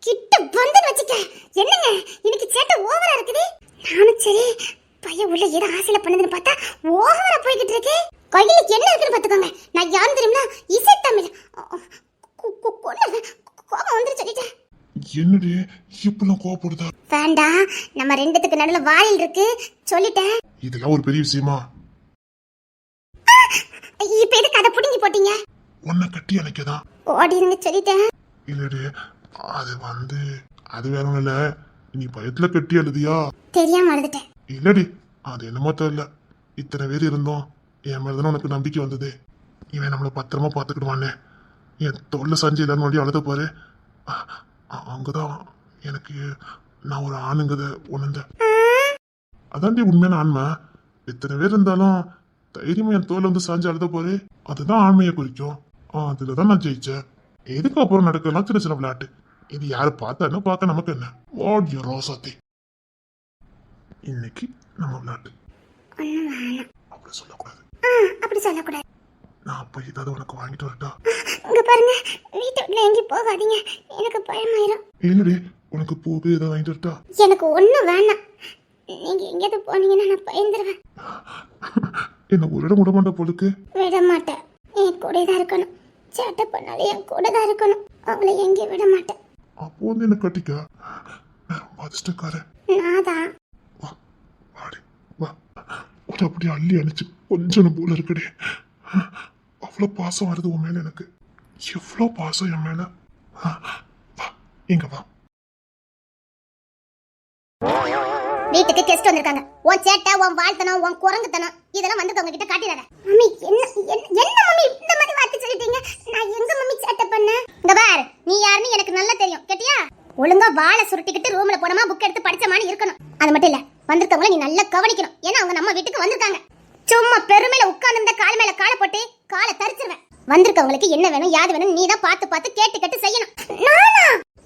கிட்ட வந்து வச்சுக்க. என்னங்க இன்னைக்கு சேட்டை ஓவரா இருக்குது. நானும் சரி பையன் உள்ள ஏதோ ஆசையில பண்ணதுன்னு பார்த்தா ஓவரா போய்கிட்டு இருக்கு. கையில என்ன இருக்குன்னு பாத்துக்கோங்க. நான் யாரும் தெரியுமா? இசை தமிழ் கோபம் வந்துரு சொல்லிட்டேன். என்னடி இப்பெல்லாம் கோவப்படுதா? வேண்டாம், நம்ம ரெண்டுத்துக்கு நடுவுல வாயில் இருக்கு சொல்லிட்டேன். இதெல்லாம் ஒரு பெரிய விஷயமா? இப்ப எதுக்கு அதை புடுங்கி போட்டீங்க? உன்னை கட்டி அணைக்கதான். ஓடிருங்க சொல்லிட்டேன். இல்லடி அது வேற ஒண்ணு இல்ல. நீ பயத்துல கட்டி அழுதியா? தெரியாம அழுதுட்டேன். இல்லடி அது என்னமோ தெரியல. இத்தனை பேர் இருந்தோம், என் மேலதானே உனக்கு நம்பிக்கை வந்தது. இவன் நம்மளை பத்திரமா பாத்துக்கிடுவானே. என் தொல்லை சஞ்சு எல்லாரும் வழி அழுத பாரு. அங்கதான் எனக்கு நான் ஒரு ஆணுங்கத உணர்ந்தேன். அதாண்டி உண்மையான ஆண்மை. இத்தனை பேர் இருந்தாலும் தைரியமா என் தோல் வந்து சாஞ்சு அழுத பாரு. அதுதான் ஆண்மையை குறிக்கும். அதுலதான் நான் ஜெயிச்சேன். எதுக்கு அப்புறம் நடக்கலாம் சின்ன சின்ன விளையாட்டு. இது யாரு பார்த்தா என்ன, பார்க்க நமக்கு என்ன. வாட் யூ ரோசாத்தி. இன்னைக்கு நம்ம விளையாட்டு அப்படி சொல்லக்கூடாது. அப்படி சொல்லக்கூடாது. நான் அப்ப ஏதாவது உனக்கு வாங்கிட்டு வரட்டா? இங்க பாருங்க, வீட்டை விட்டு எங்கேயும் போகாதீங்க, எனக்கு பயமாயிரும். இல்லடி உனக்கு பூவே ஏதாவது வாங்கிட்டு வரட்டா? எனக்கு ஒண்ணும் வேணாம். நீங்க எங்கேயாவது போனீங்கன்னா நான் பயந்துருவேன். என்ன ஒரு இடம் விட மாட்டா பொழுக்கு? விட மாட்டேன். என் கூட தான் இருக்கணும். சேட்டை பண்ணாலும் என் கூட தான் இருக்கணும். அவங்கள எங்கேயும் விட மாட்டேன். அப்போ வந்து என்ன கட்டிக்க. நான் ரொம்ப அதிர்ஷ்டக்காரன். நான் தான். வா வாடி வா. ஒரு அப்படி அள்ளி அணைச்சு கொஞ்சம் போல இருக்குடே. அவ்வளோ பாசம் வருது உன் மேல எனக்கு. எவ்வளோ பாசம் என் மேல. வா இங்க வா. வீட்டுக்கு கெஸ்ட் வந்திருக்காங்க. உன் சேட்டை, உன் வாழ்த்தனம், உன் குரங்குத்தனம் இதெல்லாம் வந்து அவங்க கிட்ட காட்டிடாத. மம்மி என்ன மம்மி இந்த மாதிரி வார்த்தை சொல்லிட்டீங்க? நான் எங்க மம்மி சேட்டை பண்ணேன்? இங்க பார், நீ யாருன்னு எனக்கு நல்லா தெரியும். கேட்டியா? ஒழுங்கா வாளை சுருட்டிக்கிட்டு ரூம்ல போனமா புக் எடுத்து படிச்ச மாதிரி இருக்கணும். அது மட்டும் இல்ல, வந்திருக்கவங்கள நீ நல்லா கவனிக்கணும். ஏன்னா அவங்க நம்ம வீட்டுக்கு வந்திருக்காங்க. சும்மா பெருமையில உட்கார்ந்து கால் மேல காலை போட்டு காலை தரிச்சிருவேன். வந்திருக்கவங்களுக்கு என்ன வேணும் யாது வேணும் நீ தான் பார்த்து பார்த்து கேட்டு செய்யணும்.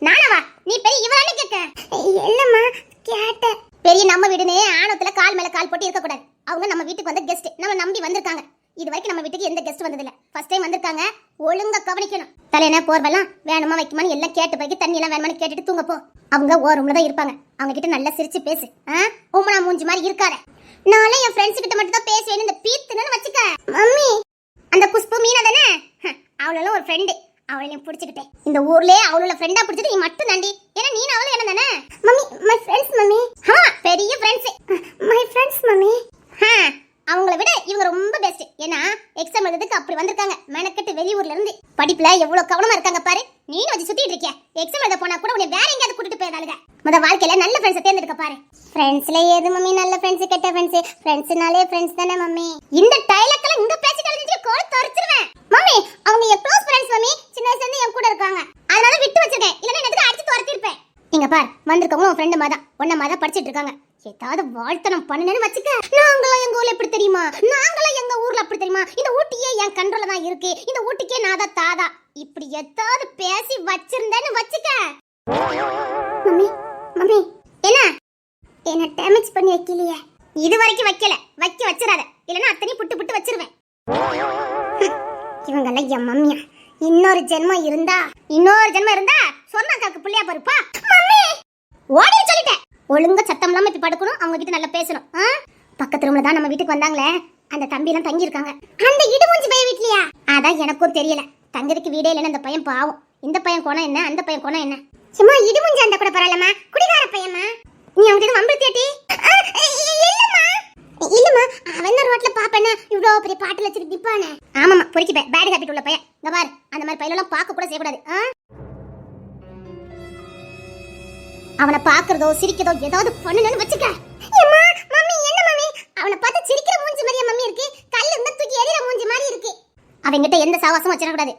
நானாவா? நீ பெரிய இவரானே கேட்க? இல்லம்மா கேட்ட. பெரிய நம்ம வீடுனே ஆணவத்துல கால் மேல கால் போட்டு இருக்க கூடாது. அவங்க நம்ம வீட்டுக்கு வந்த கெஸ்ட், நம்ம நம்பி வந்திருக்காங்க. இது வரைக்கும் நம்ம வீட்டுக்கு எந்த கெஸ்ட் வந்ததில்ல. ஃபர்ஸ்ட் டைம் வந்திருக்காங்க. ஒழுங்கா கவனிக்கணும். தலையணை போர்வெல்லாம் வேணுமா வைக்குமான்னு எல்லாம் கேட்டு பிறகு தண்ணி எல்லாம் வேணுமான்னு கேட்டுட்டு தூங்க போ. அவங்க ஓ ரூம்ல தான் இருப்பாங்க. அவங்க கிட்ட நல்லா சிரிச்சு பேசு. உம்மனா மூஞ்சி மாதிரி இருக்காத. நாளை என் ஃப்ரெண்ட்ஸ் கிட்ட மட்டும் தான் பேசுவேன்னு இந்த பீத்துன்னு வச்சுக்க. மம்மி அந்த குஷ்பு மீனா தானே? அவளெல்லாம் ஒரு ஃப்ரெண்டு. அவளையும் பிடிச்சிக்கிட்டேன். இந்த ஊர்லயே அவளோட ஃப்ரெண்டா பிடிச்சது நீ மட்டும் தாண்டி. ஏன்னா நீ அவளும் என்ன தானே? Mummy my friends mummy. பெரிய ஃப்ரெண்ட்ஸ். My friends mummy. அவங்கள விட இவங்க ரொம்ப பெஸ்ட். ஏன்னா எக்ஸாம் எழுதுறதுக்கு அப்படி வந்திருக்காங்க. மெனக்கட்டு வெளியூர்ல இருந்து. படிப்புல எவ்வளவு கவனமா இருக்காங்க பாரு. நீ வச்சு சுத்திட்டு இருக்கிய. எக்ஸாம் எழுத போனா கூட உன்னை வேற எங்கயாவது கூட்டிட்டு போயதாளுங்க. முத வாழ்க்கையில நல்ல ஃப்ரெண்ட்ஸ் தேர்ந்தெடுக்க பாரு. ஃப்ரெண்ட்ஸ்ல ஏது மம்மி நல்ல ஃப்ரெண்ட்ஸ் கெட்ட ஃப்ரெண்ட்ஸ்? ஃப்ரெண்ட்ஸ்னாலே ஃப்ரெண்ட்ஸ் தானே மம்மி. இந்த டைலாக்ல இந்த பேசி கலந்துட்டு கோல் தரிச்சிருவேன். மம்மி அவங்க என் க்ளோஸ் ஃப்ரெண்ட்ஸ் மம்மி. சின்ன வயசுல இருந்து என் கூட இருக்காங்க. அதனால விட்டு வச்சிருக்கேன். இல்லனா எனக்கு அடிச்சு துரத்தி இருப்பேன். இங்க பார், வந்திருக்கவங்க உன் ஃப்ரெண்ட் மாதா. ஒண்ண மாதா படிச்சிட்டு இருக்காங்க. ஏதாவது வாழ்த்தனம் பண்ணனேன்னு வச்சுக்க. நாங்களாம் எங்க ஊர்ல எப்படி தெரியுமா? நாங்களாம் எங்க ஊர்ல அப்படி தெரியுமா? இந்த ஊட்டியே என் கண்ட்ரோல்ல தான் இருக்கு. இந்த ஊட்டிக்கே நாதா தாதா. இப்படி ஏதாவது பேசி வச்சிருந்தேன்னு வச்சுக்க. மம்மி மம்மி என்ன டேமேஜ் பண்ணி வைக்கலையே? இது வரைக்கும் வைக்கல. வச்சிராத. இல்லனா அத்தனை புட்டு வச்சிருவேன். இவங்கெல்லாம் என் மம்மியா? இன்னொரு ஜென்மம் இருந்தா சொன்னாக்காக்கு புள்ளையா பாருப்பா. மம்மி ஓடி சொல்லிட்டேன். ஒழுங்கா சத்தம் இல்லாம இப்ப படுக்கணும். அவங்க கிட்ட நல்லா பேசணும். பக்கத்து ரூம்ல தான் நம்ம வீட்டுக்கு வந்தாங்களே அந்த தம்பி எல்லாம் தங்கி இருக்காங்க. அந்த இடுமூஞ்சி பையன் வீட்லயா? அதான் எனக்கும் தெரியல. தங்கறதுக்கு வீடே இல்லைன்னு அந்த பையன் பாவம். இந்த பையன் கோணம் என்ன, அந்த பையன் கோணம் என்ன? சும்மா இடுமூஞ்சி அந்த கூட பரவாயில்லம்மா. குடிகார பையன்மா. நீ அவங்க கிட்ட வம்பிருத்தியாட்டி? இல்லம்மா அவன் தான் ரோட்ல பாப்பேன்னா இவ்வளோ பெரிய பாட்டில் வச்சுட்டு நிப்பானே. ஆமாம்மா பொறுக்கிப்பேன். பேட் ஹேபிட் உள்ள பையன். இங்க பாரு, அந்த மாதிரி பையலெல்லாம் பார்க்க கூட செய்யக்கூடாது. அவனை பார்க்கறதோ சிரிக்கிறதோ ஏதாவது பண்ணணும்னு வச்சுக்க. அம்மா மம்மி என்ன மம்மி? அவனை பார்த்து சிரிக்கிற மூஞ்சி மாதிரியா மம்மி இருக்கு? கல்ல இருந்து தூக்கி எறிற மூஞ்சி மாதிரி இருக்கு. அவங்கிட்ட எந்த சாவாசமும் வச்சிடக்கூடாது.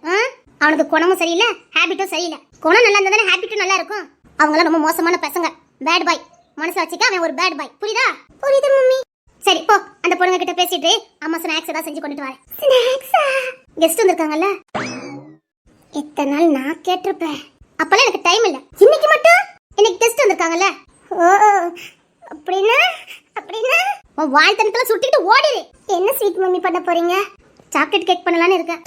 அவனுக்கு குணமும் சரியில்லை, ஹேபிட்டும் சரியில்லை. குணம் நல்லா இருந்தா தானே ஹேபிட்டும் நல்லா இருக்கும். அவங்களாம் ரொம்ப மோசமான பசங்க. Bad boy. மனசு வச்சுக்க, அவன் ஒரு பேட் பாய். புரியுதா? புரியுது மம்மி. சரி போ, அந்த பொண்ணுங்க கிட்ட பேசிட்டு அம்மா ஸ்நாக்ஸ் ஏதாவது செஞ்சு கொண்டுட்டு வரேன். ஸ்நாக்ஸா? கெஸ்ட் வந்திருக்காங்கல்ல. இத்தனை நாள் நான் கேட்டிருப்பேன். அப்பெல்லாம் எனக்கு டைம் இல்ல. இன்னைக்கு மட்டும் எனக்கு கெஸ்ட் வந்திருக்காங்கல்ல. ஓ அப்படின்னா உன் வாழ்த்தனத்துல சுட்டிட்டு ஓடிடு. என்ன ஸ்வீட் மம்மி பண்ண போறீங்க? சாக்லேட் கேக் பண்ணலாம்னு இருக்கேன்.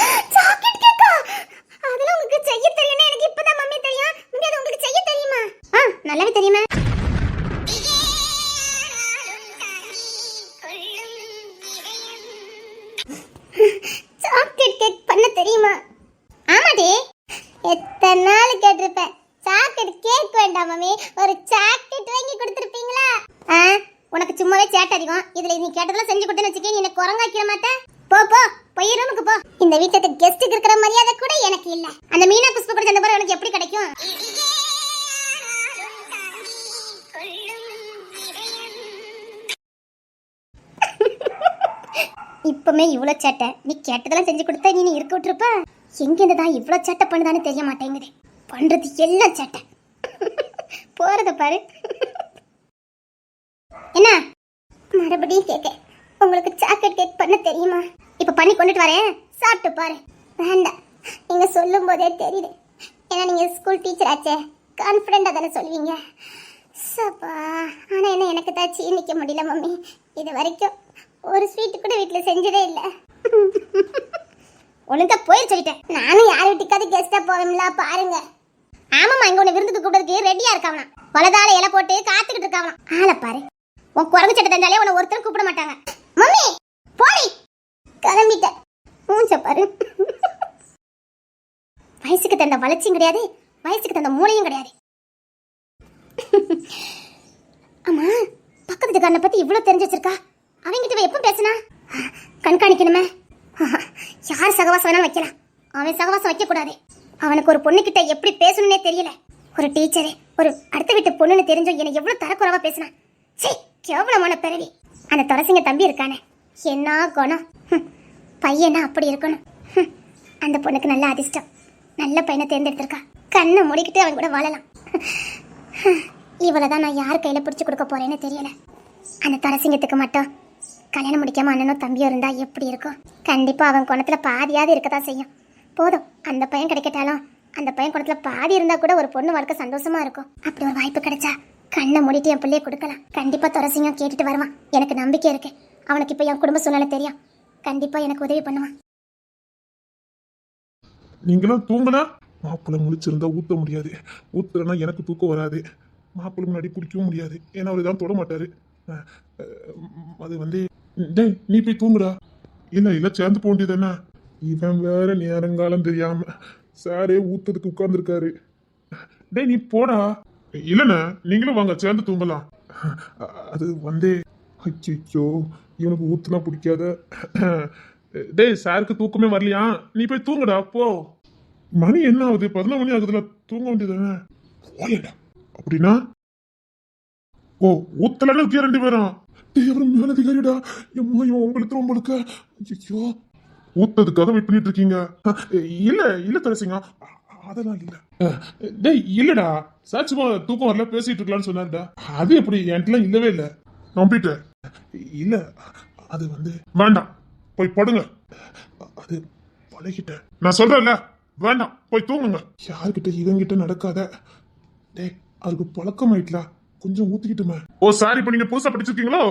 மம்மி ஒரு சாக்லேட் வாங்கி கொடுத்துருப்பீங்களா? உனக்கு சும்மாவே சேட்டை அதிகம். இதுல நீ கேட்டதெல்லாம் செஞ்சு கொடுத்தேன்னு வச்சுக்கே, நீ எனக்கு குரங்காக்கிற மாட்டேன். போ போ போய் ரூமுக்கு போ. இந்த வீட்டுக்கு கெஸ்ட்டுக்கு இருக்கிற மரியாதை கூட எனக்கு இல்ல. அந்த மீனா புஷ்ப கூட சேர்ந்த பிறகு எனக்கு எப்படி கிடைக்கும்? இப்பமே இவ்வளோ சேட்டை, நீ கேட்டதெல்லாம் செஞ்சு கொடுத்தா நீ இருக்க விட்டுருப்ப. எங்கேருந்து தான் இவ்வளோ சேட்டை பண்ணுதான்னு தெரிய மாட்டேங்குது. பண்றது எல்லாம் சேட்டை. போறத பாரு. என்ன மறுபடியும் கேட்க, உங்களுக்கு சாக்லேட் கேக் பண்ண தெரியுமா? இப்ப பண்ணி கொண்டுட்டு வரேன், சாப்பிட்டு பாரு. வேண்டாம், நீங்க சொல்லும் போதே தெரியுது. ஏன்னா நீங்க ஸ்கூல் டீச்சர் ஆச்சே, கான்ஃபிடென்ட்டா தானே சொல்லுவீங்க. சப்பா, ஆனா என்ன எனக்கு தான் சீனிக்க முடியல மம்மி. இது வரைக்கும் ஒரு ஸ்வீட் கூட வீட்டுல செஞ்சதே இல்ல. ஒழுங்கா போய் சொல்லிட்டேன். நானும் யார் வீட்டுக்காவது கெஸ்டா போவேன்ல பாருங்க. ஆமாம்மா, இங்க உன்னை விருந்துக்கு கூப்பிடுறதுக்கு ரெடியா இருக்காவனா. பலதால இலை போட்டு காத்துக்கிட்டு இருக்காவனா. ஆளை பாரு. உன் குரங்கு சட்டை தெரிஞ்சாலே உன்னை ஒருத்தரும் கூப்பிட மாட்டாங்க. மம்மி போடி, கிளம்பிட்ட. மூஞ்ச பாரு. வயசுக்கு தந்த வளர்ச்சியும் கிடையாது, வயசுக்கு தந்த மூளையும் கிடையாது. ஆமா, பக்கத்து வீட்டுக்காரனை பத்தி இவ்வளவு தெரிஞ்சு வச்சிருக்கா. அவங்கிட்ட எப்ப பேசினா கண்காணிக்கணுமே. யார் சகவாசம் வேணாலும் வைக்கலாம், அவன் சகவாசம் வைக்க கூடாது. அவனுக்கு ஒரு பொண்ணு கிட்ட எப்படி பேசணும்னே தெரியல. ஒரு டீச்சரு ஒரு அடுத்த வீட்டு பொண்ணுன்னு தெரிஞ்சோம் என்னை எவ்வளவு தரக்குறவா பேசினா. சே, கேவலமான பிறவி. அந்த துளசிங்க தம்பி இருக்கானே, என்ன குணம். பையனா அப்படி இருக்கணும். அந்த பொண்ணுக்கு நல்ல அதிர்ஷ்டம், நல்ல பையனை தேர்ந்தெடுத்திருக்கா. கண்ணை மூடிக்கிட்டு அவன் கூட வாழலாம். இவ்வளவுதான் நான் யார் கையில பிடிச்சு கொடுக்க போறேன்னு தெரியல. அந்த துளசிங்கத்துக்கு மட்டும் கல்யாணம் முடிக்காம அண்ணனோ தம்பியோ இருந்தா எப்படி இருக்கும்? கண்டிப்பா அவன் குணத்துல பாதியாவது இருக்கதான் செய்யும். போதும், அந்த பையன் கிடைக்கட்டாலும் அந்த பையன் குணத்துல பாதி இருந்தா கூட ஒரு பொண்ணு வாழ்க்கை சந்தோஷமா இருக்கும். அப்படி ஒரு வாய்ப்பு கிடைச்சா கண்ணை மூடிட்டு என் பிள்ளைய கொடுக்கலாம். கண்டிப்பா துளசிங்கம் கேட்டுட்டு வருவான், எனக்கு நம்பிக்கை இருக்கு. அவனுக்கு இப்ப என் குடும்ப சூழ்நிலை தெரியும், கண்டிப்பா எனக்கு உதவி பண்ணுவான். நீங்களும் தூங்கினா மாப்பிள்ளை முடிச்சிருந்தா ஊத்த முடியாது, ஊத்துறனா எனக்கு தூக்கம் வராது. மாப்பிள்ளை முன்னாடி குடிக்கவும் முடியாது, ஏன்னா அவர் தான் தொட மாட்டாரு. அது வந்து டேய் நீ போய் தூங்குடா. இல்ல சேர்ந்து போக வேண்டியது என்ன? இவன் வேற நேரங்காலம் தெரியாம சாரே ஊத்ததுக்கு உட்கார்ந்துருக்காரு. டேய் நீ போடா. இல்லண்ணா, நீங்களும் வாங்க சேர்ந்து தூங்கலாம். அது வந்து ஐயோ, இவனுக்கு ஊத்துனா பிடிக்காத. டேய் சாருக்கு தூக்கமே வரலையா? நீ போய் தூங்குடா போ. மணி என்ன ஆகுது? 11 மணி ஆகுதுல, தூங்க வேண்டியதானே. போயடா. அப்படின்னா ஓ ஊத்தலன்னு இருக்கியா ரெண்டு பேரும்? அவரும் மேலதிகாரிடா. எம்மா இவன் உங்களுக்கு ஐயோ, ஊத்ததுக்காக வெயிட் பண்ணிட்டு இருக்கீங்க? இல்ல துளசிங்க, அதெல்லாம் இல்ல. டேய் இல்லடா, சாட்சிமா தூக்கம் வரல பேசிட்டு இருக்கலாம்னு சொன்னாருடா. அது எப்படி? என்கிட்ட இல்லவே இல்ல. நம்பிட்டேன். இல்ல அது வந்து வேண்டாம், போய் படுங்க. அது பழகிட்டேன். நான் சொல்றேன்ல, வேண்டாம் போய் தூங்குங்க. யாருக்கிட்ட இவங்கிட்ட நடக்காத. டேய் அதுக்கு பழக்கம் ஆயிட்டல, கொஞ்சம் ஊத்திக்கிட்டுமே. ஓ சாரி, இப்ப நீங்க புதுசா படிச்சிருக்கீங்களோ?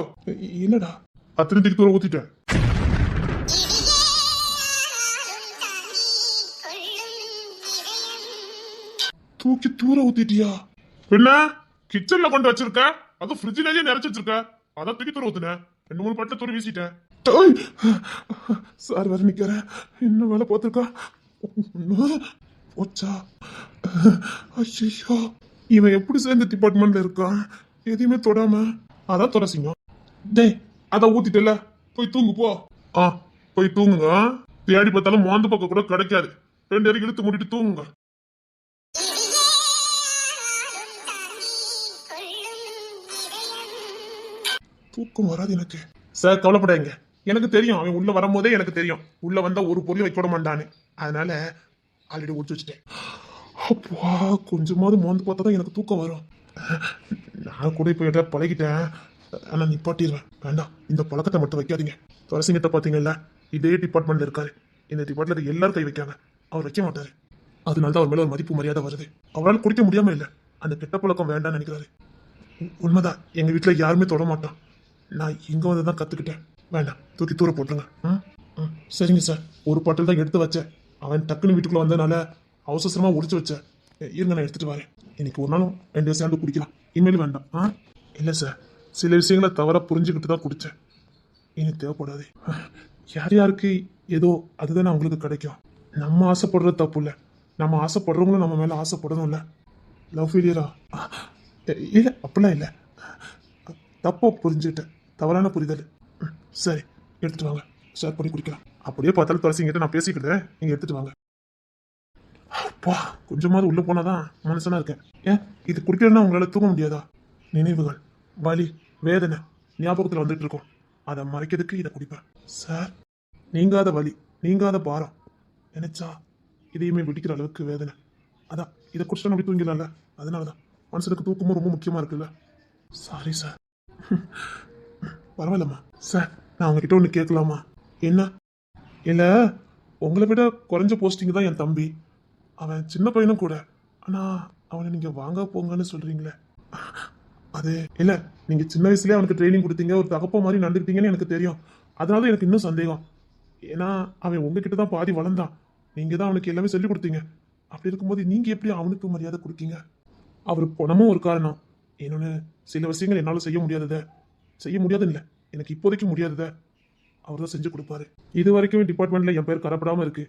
இல்லடா, அத்தனை திக்கு தூரம் ஊத்திட்டேன். தூக்கி தூர ஊத்திட்டியா? என்ன கிச்சன்ல கொண்டு வச்சிருக்க? அது ஃப்ரிட்ஜ்லயே நிறைச்சு வச்சிருக்க, அதான் தூக்கி தூர ஊத்துனேன். 2-3 பட்டை தூர வீசிட்டேன். சார் வேற நிக்கிற, என்ன வேலை பார்த்துருக்கா? போச்சா? ஐயோ, இவன் எப்படி சேர்ந்த டிபார்ட்மெண்ட்ல இருக்கான்? எதையுமே தொடாம. அதான் துளசிங்க. டேய் அதான் ஊத்திட்டல, போய் தூங்கு போ. போய் தூங்குங்க. தேடி பார்த்தாலும் மோந்து பக்கம் கூட கிடைக்காது. 2 பேரும் இழுத்து மூடிட்டு தூங்குங்க. தூக்கம் வராது எனக்கு. சார் கவலைப்படாதீங்க, எனக்கு தெரியும். அவன் உள்ள வரும்போதே எனக்கு தெரியும் உள்ள வந்தா ஒரு பொருள் வைக்க விட மாட்டான்னு. அதனால ஆல்ரெடி ஒழிச்சு வச்சுட்டேன். அப்பா, கொஞ்சமாவது மோந்து பார்த்தா தான் எனக்கு தூக்கம் வரும். நான் கூட இப்போ எதாவது பழகிட்டேன், ஆனா நிப்பாட்டிடுவேன். வேண்டாம், இந்த பழக்கத்தை மட்டும் வைக்காதீங்க. துளசிங்கிட்ட பாத்தீங்கல்ல, இதே டிபார்ட்மெண்ட்ல இருக்காரு. இந்த டிபார்ட்மெண்ட்ல எல்லாரும் கை வைக்காங்க, அவர் வைக்க மாட்டாரு. அதனால தான் அவர் மேல ஒரு மதிப்பு மரியாதை வருது. அவரால் குடிக்க முடியாம இல்லை, அந்த கெட்ட பழக்கம் வேண்டாம்னு நினைக்கிறாரு. உண்மைதான், எங்க வீட்டுல யாருமே தொட மாட்டான். நான் இங்க வந்து தான் கத்துக்கிட்டேன். வேண்டாம், தூக்கி தூர போட்டுருங்க. சரிங்க சார். ஒரு பாட்டில் தான் எடுத்து வச்சேன், அவன் டக்குன்னு வீட்டுக்குள்ள வந்ததுனால அவசரமா உடிச்சு வச்சேன். இருங்க, நான் எடுத்துட்டு வரேன். இன்னைக்கு ஒரு நாளும் 2 பேரும் சேர்ந்து குடிக்கலாம், இனிமேல் வேண்டாம். இல்லை சார், சில விஷயங்களை தவறா புரிஞ்சுக்கிட்டு தான் குடித்தேன். இனி தேவைப்படாது. யார் யாருக்கு ஏதோ அதுதானே அவங்களுக்கு கிடைக்கும். நம்ம ஆசைப்படுறது தப்பு இல்லை, நம்ம ஆசைப்படுறவங்களும் நம்ம மேலே ஆசைப்படணும் இல்லை. லவ் ஃபெயிலியரா? இல்ல அப்படிலாம் இல்ல, தப்பா புரிஞ்சுக்கிட்டேன், தவறான புரிதல். சரி எடுத்துட்டு வாங்க, ஷேர் பண்ணி குடிக்கலாம். அப்படியே பார்த்தாலும் துளசிங்கிட்ட நான் பேசிக்கிட்டேன், நீங்க எடுத்துட்டு வாங்க. அப்பா, கொஞ்சமாவது உள்ள போனாதான் மனுஷனா இருக்கேன். ஏன் இது குடிக்கலன்னா உங்களால தூங்க முடியாதா? நினைவுகள், வலி, வேதனை ஞாபகத்துல வந்துட்டு இருக்கும், அதை மறைக்கிறதுக்கு இதை குடிப்பேன். சார், நீங்காத வலி, நீங்காத பாரம், நினைச்சா இதையுமே வெடிக்கிற அளவுக்கு வேதனை. அதான் இதை குடிச்சா அப்படி தூங்கிடலாம்ல, அதனாலதான் மனுஷனுக்கு தூக்கமும் ரொம்ப முக்கியமா இருக்குல்ல. Sorry sir. பரவாயில்லம்மா. சார், நான் உங்ககிட்ட ஒன்று கேட்கலாமா? என்ன? இல்லை, உங்களை விட குறைஞ்ச போஸ்டிங் தான் என் தம்பி. அவன் சின்ன பையனும் கூட. ஆனால் அவனை நீங்கள் வாங்க போங்கன்னு சொல்கிறீங்களே, அது இல்லை, நீங்கள் சின்ன வயசுலேயே அவனுக்கு ட்ரைனிங் கொடுத்தீங்க, ஒரு தகப்ப மாதிரி நடந்துக்கிட்டீங்கன்னு எனக்கு தெரியும். அதனால தான் எனக்கு இன்னும் சந்தேகம். ஏன்னா அவன் உங்ககிட்ட தான் பாதி வளர்ந்தான், நீங்கள் தான் அவனுக்கு எல்லாமே சொல்லிக் கொடுத்தீங்க. அப்படி இருக்கும்போது நீங்கள் எப்படி அவனுக்கு மரியாதை கொடுக்கீங்க? அவர் பணமும் ஒரு காரணம். இன்னொன்று, சில விஷயங்கள் என்னால் செய்ய முடியாதுன்னு இல்லை, எனக்கு இப்போதைக்கு முடியாததை அவர் தான் செஞ்சு கொடுப்பாரு. இது வரைக்கும் டிபார்ட்மெண்ட்டில் என் பேர் கரப்படாமல் இருக்கு,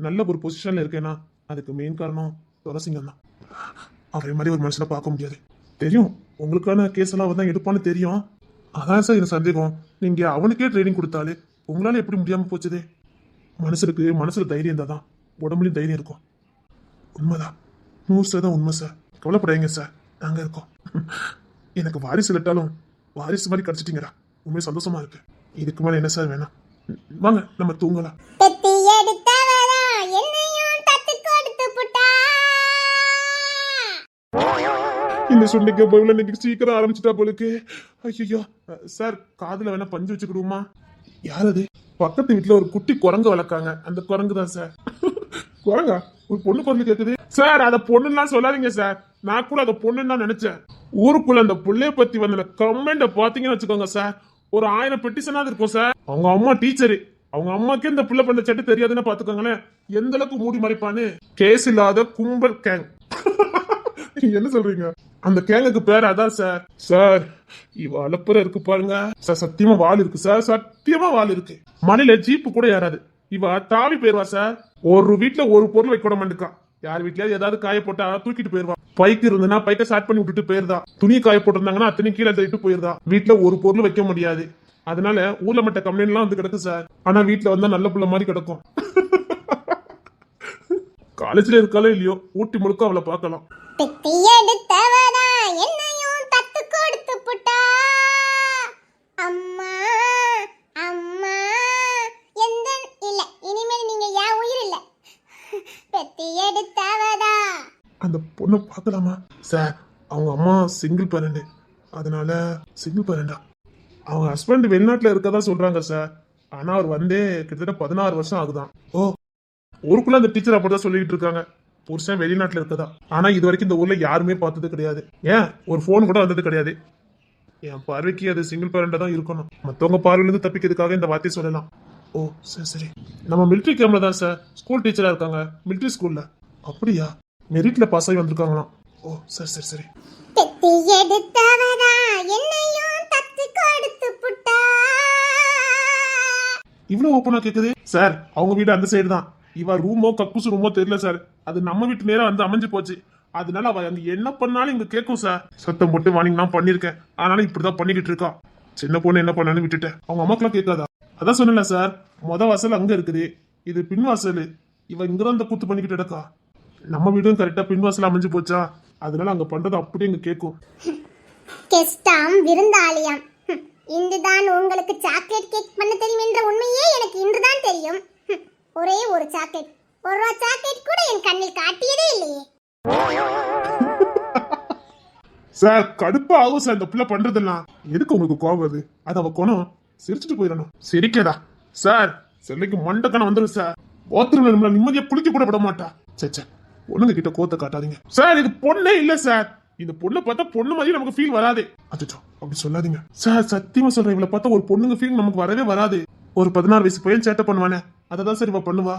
நல்ல ஒரு பொசிஷனில் இருக்கேன்னா அதுக்கு மெயின் காரணம் துளசிங்கம் தான். அவரை மாதிரி ஒரு மனுஷனை பார்க்க முடியாது. தெரியும், உங்களுக்கான கேஸ் எல்லாம் தான் எடுப்பான்னு தெரியும். அதான் சார் எனக்கு சந்தேகம், நீங்கள் அவனுக்கே ட்ரைனிங் கொடுத்தாலே உங்களால் எப்படி முடியாமல் போச்சுதே? மனுஷனுக்கு மனசுல தைரியம் இருந்தால் தான் உடம்புலையும் தைரியம் இருக்கும். உண்மைதான், 100% உண்மை சார். கவலைப்படாதீங்க சார், நாங்கள் இருக்கோம். எனக்கு வாரிசு இல்லட்டாலும் வாரிசு மாதிரி கிடைச்சிட்டீங்கடா, உண்மையை சந்தோஷமா இருக்கு. இதுக்கு மேலே என்ன சார் வேணாம்? வாங்க நம்ம தூங்கலாம். பெத்தி எடுத்தவரா என்னையும் தத்து கொடுத்து புட்டா. இந்த சுண்டிக்க போயில இன்னைக்கு சீக்கிரம் ஆரம்பிச்சுட்டா போலுக்கு. ஐயோ சார், காதுல வேணா பஞ்சு வச்சுக்கிடுவோமா? யார் அது? பக்கத்து வீட்டுல ஒரு குட்டி குரங்கு வளர்க்காங்க, அந்த குரங்கு தான் சார். குரங்கா? ஒரு பொண்ணு குரங்கு கேக்குது சார். அத பொண்ணுலாம் சொல்லாதீங்க சார், நான் கூட அத பொண்ணுன்னு தான் நினைச்சேன். ஊருக்குள்ள அந்த புள்ளைய பத்தி வந்த கமெண்ட பாத்தீங்கன்னு வச்சுக்கோங்க சார், ஒரு 1000 பெட்டிஷனாவது இருக்கும் சார். அவங்க அம்மா டீச்சரு, அவங்க அம்மாக்கே இந்த புள்ள பண்ண சட்டு தெரியாதுன்னு பாத்துக்கோங்களேன், எந்த அளவுக்கு மூடி மறைப்பான்னு. கேஸ் இல்லாத கும்பல் கேங். என்ன சொல்றீங்க? அந்த கேங்குக்கு பேர் அதான் சார். சார், இவ அலப்புற இருக்கு பாருங்க சார், சத்தியமா வால் இருக்கு சார், சத்தியமா வால் இருக்கு. மணில ஜீப்பு கூட ஏறாது, இவ தாவி போயிருவா சார். ஒரு வீட்டுல ஒரு பொருள் வைக்க மாட்டேக்கா, யார் வீட்லயாவது ஏதாவது காய போட்டா தூக்கிட்டு போயிருவா. பைக்கு இருந்ததுன்னா பைக்கை ஸ்டார்ட் பண்ணி விட்டுட்டு போயிருதா, துணி காய போட்டிருந்தாங்கன்னா அத்தனை கீழே தள்ளிட்டு போயிருதா. வீட்டுல ஒரு பொருள் வைக்க முடியாது, அதனால ஊர்ல மட்ட கம்ப்ளைண்ட் எல்லாம் வந்து கிடக்கு சார். ஆனா வீட்டுல வந்தா நல்ல புள்ள மாதிரி கிடக்கும். காலேஜ்ல இருக்காளோ இல்லையோ, ஊட்டி முழுக்க அவளை பார்க்கலாம். பெத்தி எடுத்தவரா என்னையும் தத்து கொடுத்து புட்டா. அம்மா அம்மா எந்த இல்ல, இனிமேல் நீங்க என் உயிர் இல்ல. பெத்தி எடுத்தவரா. அந்த பொண்ணை பார்க்கலாமா சார்? அவங்க அம்மா சிங்கிள் பேரண்ட், அதனால சிங்கிள் பேரண்டா. அவங்க ஹஸ்பண்ட் வெளிநாட்டுல இருக்கதா சொல்றாங்க சார். ஆனா அவர் வந்தே கிட்டத்தட்ட 16 வருஷம் ஆகுதான். ஓ, ஊருக்குள்ள அந்த டீச்சர் அப்படிதான் சொல்லிட்டு இருக்காங்க, புருஷன் வெளிநாட்டுல இருக்கதா. ஆனா இது வரைக்கும் இந்த ஊர்ல யாருமே பார்த்தது கிடையாது, ஏன் ஒரு போன் கூட வந்தது கிடையாது. என் பார்வைக்கு அது சிங்கிள் பேரண்டா தான் இருக்கணும். மத்தவங்க பார்வையிலிருந்து தப்பிக்கிறதுக்காக இந்த வார்த்தையை சொல்லலாம். ஓ சரி சரி, நம்ம மிலிட்ரி கேம்ப்ல தான் சார் ஸ்கூல் டீச்சரா இருக்காங்க, மிலிட்ரி ஸ்கூல்ல. அப்படியா? மெரிட்ல பாஸ் ஆகி வந்திருக்காங்களாம். ஓ சரி சரி சரி. பெத்தி எடுத்தவரா என்னையும் தத்து கொடுத்து புட்டா. இவ்வளவு ஓப்பனா கேக்குது சார். அவங்க வீடு அந்த சைடு தான், இவ ரூமோ கக்கூசு ரூமோ தெரியல சார், அது நம்ம வீட்டு நேரம் வந்து அமைஞ்சு போச்சு. அதனால அவ அங்க என்ன பண்ணாலும் இங்க கேட்கும் சார். சத்தம் போட்டு வார்னிங் நான் பண்ணிருக்கேன், ஆனாலும் இப்படிதான் பண்ணிக்கிட்டு இருக்கா. சின்ன பொண்ணு என்ன பண்ணான்னு விட்டுட்டேன், அவங்க அம்மாக்கெல்லாம் கேட்காதா? அதான் சொன்னல சார், மொத வாசல் அங்க இருக்குது, இது பின் வாசல். இவ இங்கதான் இந்த கூத்து பண்ணிக்கிட்டு இருக்கா. நம்ம வீடும் கரெக்டா பின் வாசல் அமைஞ்சு போச்சா, அதனால அங்க பண்றது அப்படியே இங்க கேட்கும். கெஸ்டாம் விருந்தாளியாம். இன்றுதான் உங்களுக்கு சாக்லேட் கேக் பண்ண தெரியும் என்ற உண்மையே எனக்கு இன்றுதான் தெரியும். ஒரே ஒரு சாக்லேட், 1 ரூபா சாக்லேட் கூட என் கண்ணில் காட்டியதே இல்லையே. சார் கடுப்பா ஆகும் சார் இந்த பிள்ளை பண்றதெல்லாம். எதுக்கு உங்களுக்கு கோவம் வருது? அது அவ குணம், சிரிச்சுட்டு போயிடணும். சிரிக்கடா சார், செல்லைக்கு மண்டக்கணம் வந்துடும் சார். ஓத்திரம் நம்மள நிம்மதியா குளிக்க கூட விட மாட்டா. சே, பொண்ணுங்க கிட்ட கோத்த காட்டாதீங்க சார். இது பொண்ணே இல்ல சார், இந்த பொண்ணை பார்த்தா பொண்ணு மாதிரி நமக்கு ஃபீல் வராது. அச்சோ அப்படி சொல்லாதீங்க சார், சத்தியமா சொல்றேன், இவளை பார்த்தா ஒரு பொண்ணுங்க ஃபீல் நமக்கு வரவே வராது. ஒரு 16 வயசு பையன் சேட்டை பண்ணுவானே, அததான் சார் இவ பண்ணுவா.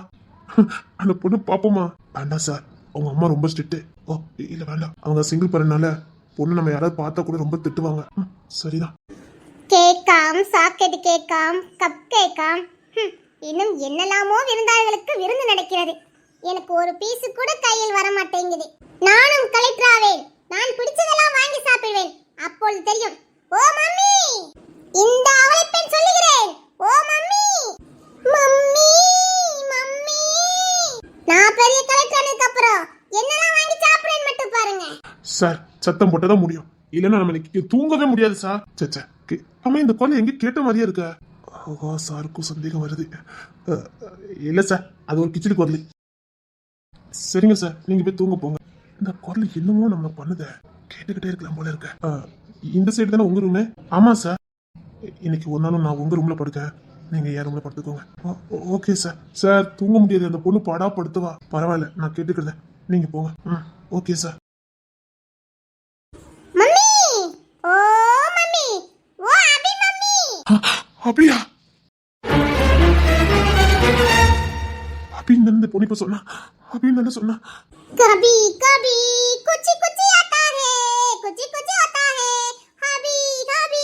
அந்த பொண்ணு பாப்போமா? வேண்டாம் சார், அவங்க அம்மா ரொம்ப ஸ்ட்ரிக்ட். ஓ இல்ல வேண்டாம், அவங்க சிங்கிள் பண்ணனால பொண்ணு நம்ம யாராவது பார்த்தா கூட ரொம்ப திட்டுவாங்க. சரிதான். கேக்காம் சாக்கெட் கேக்காம் கப் கேக்காம், இன்னும் என்னெல்லாமோ விருந்தாளிகளுக்கு விருந்து நடக்கிறது. எனக்கு ஒரு பீஸ் கூட கையில் வர மாட்டேங்குது. நானும் கலெக்டர் ஆவேன், நான் பிடிச்சதெல்லாம் வாங்கி சாப்பிடுவேன். அப்பொழுது தெரியும். ஓ மம்மி, இந்த அவளைப்பெண் சொல்லுகிறேன். ஓ மம்மி, மம்மி, மம்மி. நான் பெரிய கலெக்டர் ஆனதுக்கு அப்புறம் என்னெல்லாம் வாங்கி சாப்பிடுறேன்னு மட்டும் பாருங்க. சார் சத்தம் போட்டதான் முடியும், இல்லைன்னா நம்ம இன்னைக்கு தூங்கவே முடியாது சார். சச்சா, ஆமா இந்த குரல் எங்க கேட்ட மாதிரியே இருக்க. ஆஹா, சாருக்கும் சந்தேகம் வருது. இல்ல சார், அது ஒரு கிச்சடி குரல். சரிங்க சார், நீங்க போய் தூங்க போங்க. இந்த குரல் என்னமோ நம்ம பண்ணுத கேட்டுக்கிட்டே இருக்கலாம் போல இருக்க. இந்த சைடு தானே உங்க ரூமு? ஆமா சார். இன்னைக்கு ஒரு நாளும் நான் உங்க ரூம்ல படுக்கேன், நீங்க என் ரூம்ல படுத்துக்கோங்க. Okay sir. சார் தூங்க முடியாது, அந்த பொண்ணு படா படுத்துவா. பரவாயில்ல, நான் கேட்டுக்கிறேன், நீங்க போங்க. Okay sir. மம்மி, ஓ மம்மி, ஓ அபி மம்மி. அபியா? அபின்னு இந்த பொண்ணு இப்ப சொன்னா, அபின்னு தானே சொன்னா. कभी कभी कुछ कुछ आता है, कुछ कुछ आता है, हबी हबी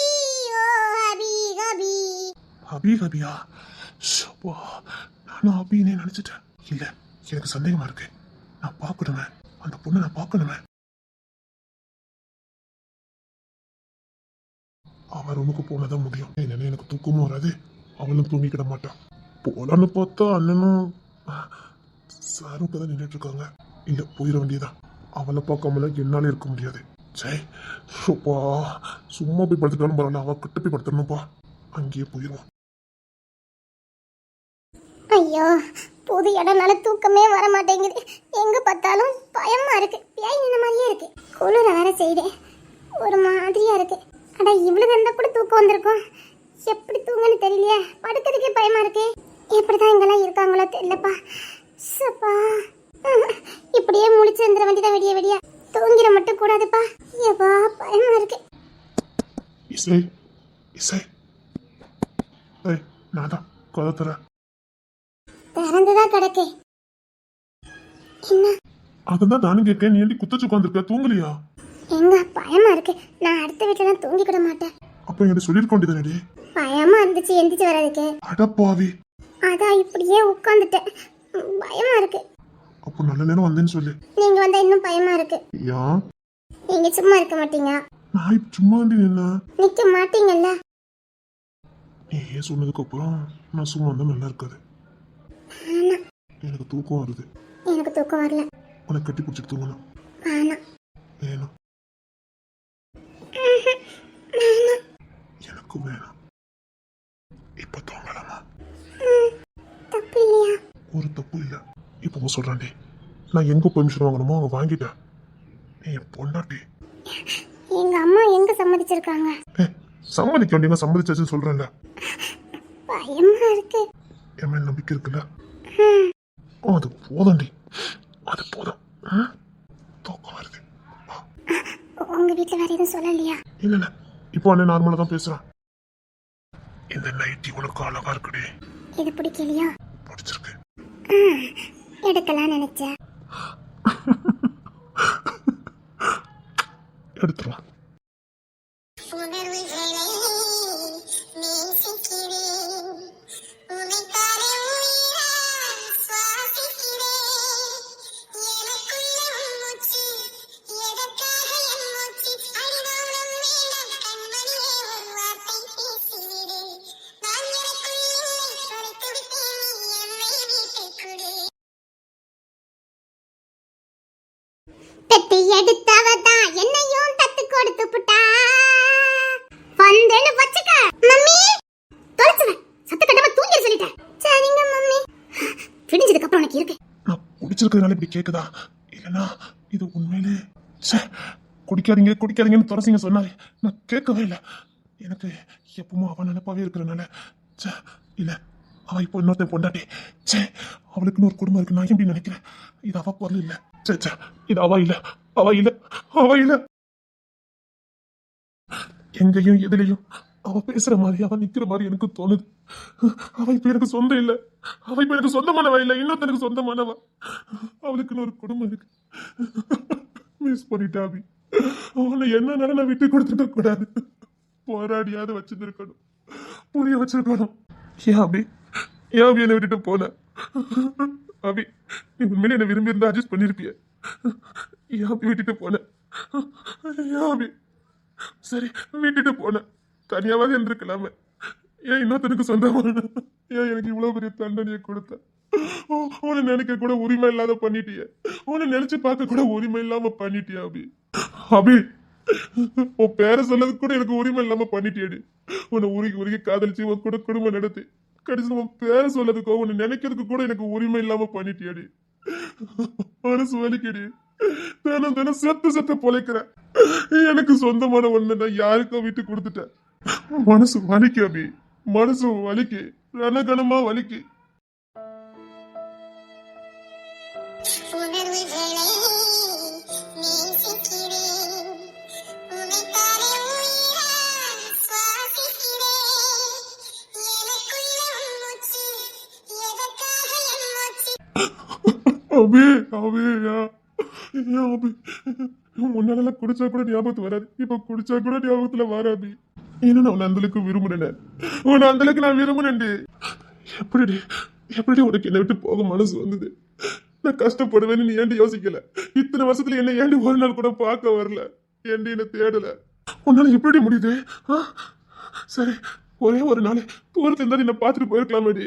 ओ हबी हबी. அபி அபியா? ஷப்பா, நானும் அபின்னே நினைச்சிட்டேன். இல்ல, எனக்கு சந்தேகமா இருக்கு. நான் பார்க்கணுமே, அந்த பொண்ணை நான் பார்க்கணுமே. அவ ரூமுக்கு போனதான் முடியும். இல்லைன்னா எனக்கு தூக்கமும் வராது, அவளும் தூங்கிக்கிட மாட்டான். போலான்னு பார்த்தா அண்ணனும் சாரும் தான் நின்றுட்டு இருக்காங்க. இல்ல, போயிட வேண்டியதான். அவளை பார்க்காமல என்னால இருக்க முடியாது. சரி, ஷப்பா, சும்மா போய் படுத்துட்டாலும் பரவாயில்ல, அவ கிட்ட போய் படுத்துடணும்ப்பா. அங்கேயே போயிடுவான். ஐயோ, புது இடம்னால தூக்கமே வர மாட்டேங்குது. எங்க பார்த்தாலும் பயமா இருக்கு. பேய் நின்ன மாதிரியே இருக்கு. குளிர வேற செய்யுது, ஒரு மாதிரியா இருக்கு. அட, இவ்வளவு இருந்தா கூட தூக்கம் வந்திருக்கும். எப்படி தூங்கன்னு தெரியலையே. படுக்கிறதுக்கே பயமா இருக்கு. எப்படிதான் இங்கெல்லாம் இருக்காங்களோ தெரியலப்பா. சப்பா, இப்படியே முழிச்சு வந்துட வேண்டியதான் விடிய விடிய. தூங்கிட மட்டும் கூடாதுப்பா. ஏப்பா, பயமா இருக்கு. இசை, இசை, ஏய், நான் தான் கதை தரேன். திறந்துதான் கிடக்கு. என்ன? அதுதான் நானும் கேட்கேன், நீ ஏண்டி குத்தச்சு உட்காந்துருக்க, தூங்கலையா? எங்க பயமா இருக்கு. நான் அடுத்த வீட்டுல தூங்கிக்கிட மாட்டேன். அப்ப என்கிட்ட சொல்லிருக்க வேண்டியதானடி. பயமா இருந்துச்சு எந்திரிச்சு வர்றதுக்கு. அடப்பாவி. அதான் இப்படியே உட்காந்துட்டேன். பயமா இருக்கு. அப்போ நல்ல நேரம் வந்தேன்னு சொல்லு. நீங்க வந்தா இன்னும் பயமா இருக்கு. ஏன்? நீங்க சும்மா இருக்க மாட்டீங்க. நான் இப்ப சும்மா நின்ன. நிக்க மாட்டீங்கல்ல. நீ ஏன் சொன்னதுக்கு அப்புறம் நான் சும்மா இருந்தா நல்லா இருக்காது. எனக்கு தூக்கம் வருது. எனக்கு தூக்கம் வரல. உனக்கு கட்டி பிடிச்சிட்டு தூங்கணும். வேணாம். வேணும். எனக்கும் வேணும். இப்ப தூங்கலாமா? தப்பு இல்லையா? ஒரு தப்பு இல்ல. இப்போ சொல்றேன்டி, நான் எங்க பெர்மிஷன் வாங்கணுமோ அவங்க வாங்கிட்டேன். நீ என் பொண்டாட்டி. எங்க அம்மா எங்க சம்மதிச்சிருக்காங்க? சம்மதிக்க வேண்டியவங்க சம்மதிச்சாச்சுன்னு சொல்றேன்ல. பயமா இருக்கு. என் மேல நம்பிக்கை இருக்குல்ல? அது போதும்டி, அது போதும். தூக்கம் வருது. உங்க வீட்டுல வேற எதுவும் சொல்லலையா? இல்ல இல்ல, இப்போ அண்ணன் நார்மலா தான் பேசுறான். இந்த நைட்டி உனக்கு அழகா இருக்குடி. இது பிடிக்கலையா? பிடிச்சிருக்கு. எடுக்கலாம் நினைச்சேன். எடுத்துருவான். பெட்டி எடுத்தவதான் என்னையும் தத்து கொடுத்து புட்டா. வந்தேன்னு வச்சுக்க மம்மி. தொலைச்சுவேன். சத்த கட்டமா தூங்கி சொல்லிட்டேன். சரிங்க மம்மி. விடிஞ்சதுக்கு அப்புறம் உனக்கு இருக்கு. நான் குடிச்சிருக்கிறதுனால இப்படி கேக்குதா? இல்லைன்னா இது உண்மையிலே குடிக்காதீங்க குடிக்காதீங்கன்னு துரசிங்க சொன்னாரு. நான் கேட்கவே இல்லை. எனக்கு எப்பவும் அவன் நினைப்பாவே இருக்கிறனால இல்ல, அவ இப்போ இன்னொருத்தன் பொண்டாட்டி. அவளுக்குன்னு ஒரு குடும்பம் இருக்கு. நான் எப்படி நினைக்கிறேன்? இது அவ பொருள் இல்ல. இது அவ இல்ல, அவ இல்ல, அவ இல்ல. எங்கேயும் எதுலையும் அவ பேசுற மாதிரி, அவ நிக்கிற மாதிரி எனக்கு தோணுது. அவ இப்ப எனக்கு சொந்தம் இல்ல. அவ இப்ப எனக்கு சொந்தமானவ இல்ல, இன்னொருத்தனுக்கு சொந்தமானவ. அவளுக்குன்னு ஒரு குடும்பம் இருக்கு. மிஸ் பண்ணிட்டா அபி. அவளை என்ன நான் விட்டு கொடுத்துட கூடாது. போராடியாவது வச்சிருக்கணும், புரிய வச்சிருக்கணும். ஏன் அபி என்னை விட்டுட்டு போன? அபி, நீ உண்மையிலே என்ன விரும்பி இருந்தா அட்ஜஸ்ட் பண்ணிருப்பிய. ஏன் அபி விட்டுட்டு போன? அபி சரி விட்டுட்டு போனேன், தனியாவது இருந்திருக்கலாமே. ஏன் இன்னொருத்தனுக்கு சொந்தமான ஏன் எனக்கு இவ்வளவு பெரிய தண்டனையை கொடுத்த? உன்னை நினைக்க கூட உரிமை இல்லாத பண்ணிட்டிய, உன்னை நினைச்சு பார்க்க கூட உரிமை இல்லாம பண்ணிட்டியா அபி? அபி உன் பேரை சொல்லது கூட எனக்கு உரிமை இல்லாம பண்ணிட்டியடி. உன்னை உருகி உருகி காதலிச்சு உன் கூட குடும்பம் நடத்தி கடைசி உன் பேரை சொல்லதுக்கோ உன்னை நினைக்கிறதுக்கு கூட எனக்கு உரிமை இல்லாம பண்ணிட்டியடி. மனசு வலிக்கடி. தினம் தினம் செத்து செத்து பொழைக்கிற எனக்கு சொந்தமான ஒண்ணு நான் யாருக்கோ விட்டு கொடுத்துட்டேன். மனசு வலிக்கு அபி, மனசு வலிக்கு, ரணகணமா வலிக்கு. உணர்வுகளை நேசிக்கிறேன், உனைத்தானே உயிராய் சுவாசிக்கிறேன், எனக்குள்ள மூச்சு, எதற்காக என் மூச்சு? அபி அபியா அபி, முன்னால குடிச்சா கூட ஞாபகத்து வராது, இப்ப குடிச்சா கூட ஞாபகத்துல வராது. ஏன்னா நான் அந்த அளவுக்கு விரும்புனேன், உன்னை அந்த அளவுக்கு நான் விரும்புனேன். எப்படி எப்படி உனக்கு என்னை விட்டு போக மனசு வந்தது? நான் கஷ்டப்படுவேன்னு நீ ஏண்டி யோசிக்கல? இத்தனை வருஷத்துல என்ன ஏண்டி ஒரு நாள் கூட பார்க்க வரல? ஏண்டி என்ன தேடல? உன்னால எப்படி முடியுது? சரி ஒரே ஒரு நாள் தூரத்துல இருந்தா என்ன பார்த்துட்டு போயிருக்கலாமேடி.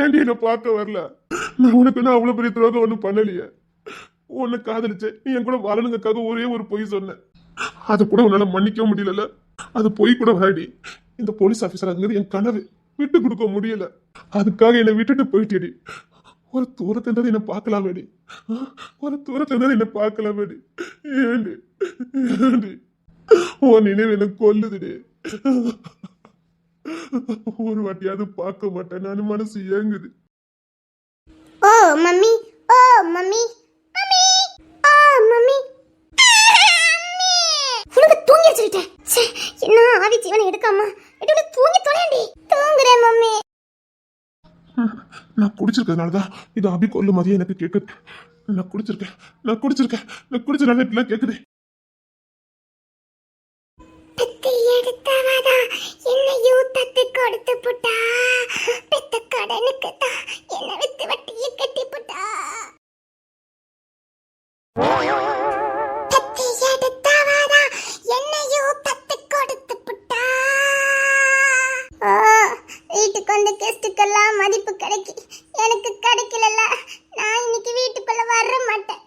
ஏண்டி என்ன பார்க்க வரல? நான் உனக்கு நான் அவ்வளவு பெரிய துரோகம் ஒன்றும் பண்ணலையே. உன்னை காதலிச்சேன், நீ என் கூட வாழணுங்கக்காக ஒரே ஒரு பொய் சொன்னேன், அதை கூட உன்னால மன்னிக்க முடியல. அது பொய் கூட வாடி. இந்த போலீஸ் ஆபீசர் அதுங்கிறது என் கனவு, விட்டு கொடுக்க முடியல. அதுக்காக என்னை விட்டுட்டு போயிட்டேடி. ஒரு தூரத்துல இருந்தா என்ன பார்க்கலாமேடி, ஒரு தூரத்துல இருந்தா என்ன பார்க்கலாமேடி. ஏண்டி ஏண்டி உன் நினைவு என்ன கொல்லுதுடி. ஒரு வாட்டியாவது பார்க்க மாட்டேன் நான், மனசு ஏங்குது. ஓ மம்மி, ஓ மம்மி, மம்மி, ஓ மம்மி, உனக்கு தூங்கி வச்சுக்கிட்டேன். என்ன ஆவி ஜீவனை எடுக்காம எடுத்து தூங்கி தொலைண்டி. தூங்குறேன் மம்மி. நான் குடிச்சிருக்கிறதுனாலதான் இது அபி கொல்லு மாதிரியே எனக்கு கேக்குது. நான் குடிச்சிருக்கேன் இப்படிலாம் கேக்குது. பெத்து எடுத்தவதா என்னையும் தத்து கொடுத்து புட்டா, பெத்த கடனுக்கு தான் என்ன வித்து வட்டியை கட்டி புட்டா. பெத்து எடுத்தவதா என்னையும் தத்து கொடுத்து புட்டா. வீட்டுக்கு வந்து கெஸ்டுக்கெல்லாம் மதிப்பு கிடைக்கி எனக்கு கிடைக்கல. நான் இன்னைக்கு வீட்டுக்குள்ள வர மாட்டேன்.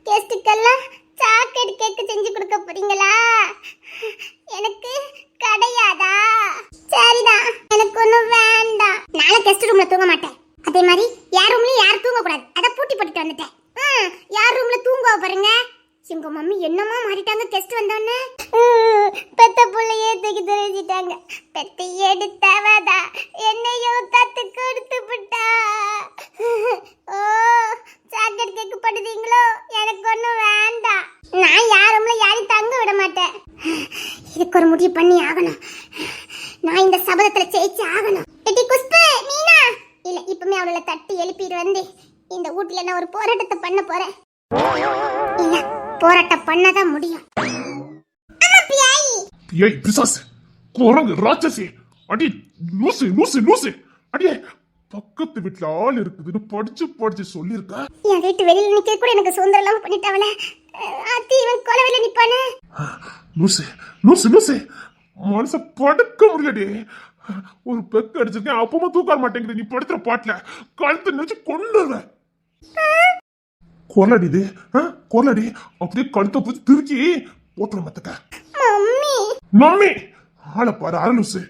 கெஸ்டுக்கெல்லாம் சாக்லேட் கேக் செஞ்சு கொடுக்க போறீங்களா? எனக்கு கிடையாதா? சரிதான், எனக்கு ஒன்றும் வேண்டாம். நாளை கெஸ்ட் ரூம்ல தூங்க மாட்டேன். அதே மாதிரி யார் ரூம்லயும் யாரும் தூங்க கூடாது, அதை பூட்டி போட்டுட்டு வந்துட்டேன். யார் ரூம்ல தூங்குவா பாருங்க. எங்க மம்மி என்னமா மாறிட்டாங்க கெஸ்ட் வந்தோன்னு. பெத்த புள்ளையே தூக்கி தெரிஞ்சிட்டாங்க. பெத்த எடுத்தவதா என்னையோ தத்து கொடுத்து விட்டா. ஓ சாக்லேட் கேக் பண்ணுதீங்களோ? எனக்கு ஒன்றும் வேண்டாம். நான் யாரும்ல யாரையும் தங்க விட மாட்டேன். இதுக்கு ஒரு முடிவு பண்ணி ஆகணும். நான் இந்த சபதத்துல ஜெயிச்சு ஆகணும். எட்டி குஷ்பு, மீனா இல்ல, இப்பவுமே அவளை தட்டி எழுப்பிட்டு வந்து இந்த வீட்டுல நான் ஒரு போராட்டத்தை பண்ண போறேன். இல்ல, போராட்டம் பண்ணதான் முடியும். அம்மா பியாயி, ஏய் பிசாசு, குரங்கு, ராட்சசி, அடி லூசு லூசு லூசு, அடியே பக்கத்து வீட்டுல ஆள் இருக்குதுன்னு படிச்சு சொல்லிருக்க. என் வீட்டு வெளியில நிக்க கூட எனக்கு சுதந்திரம் எல்லாம் பண்ணிட்டாவல. அத்தி இவன் கொலவையில நிப்பானே. லூசு லூசு லூசு, மனச படுக்க முடியலடி. ஒரு பெக்கு அடிச்சிருக்கேன், அப்பமா தூக்க மாட்டேங்குது. நீ படுத்துற பாட்டுல கழுத்து நினைச்சு கொண்டுற. கொலடி இது, கொலடி அப்படியே கழுத்தை பிடிச்சி திருக்கி போட்டுற மத்தக்க. மம்மி மம்மி ஆளை பாரு அரலூசு.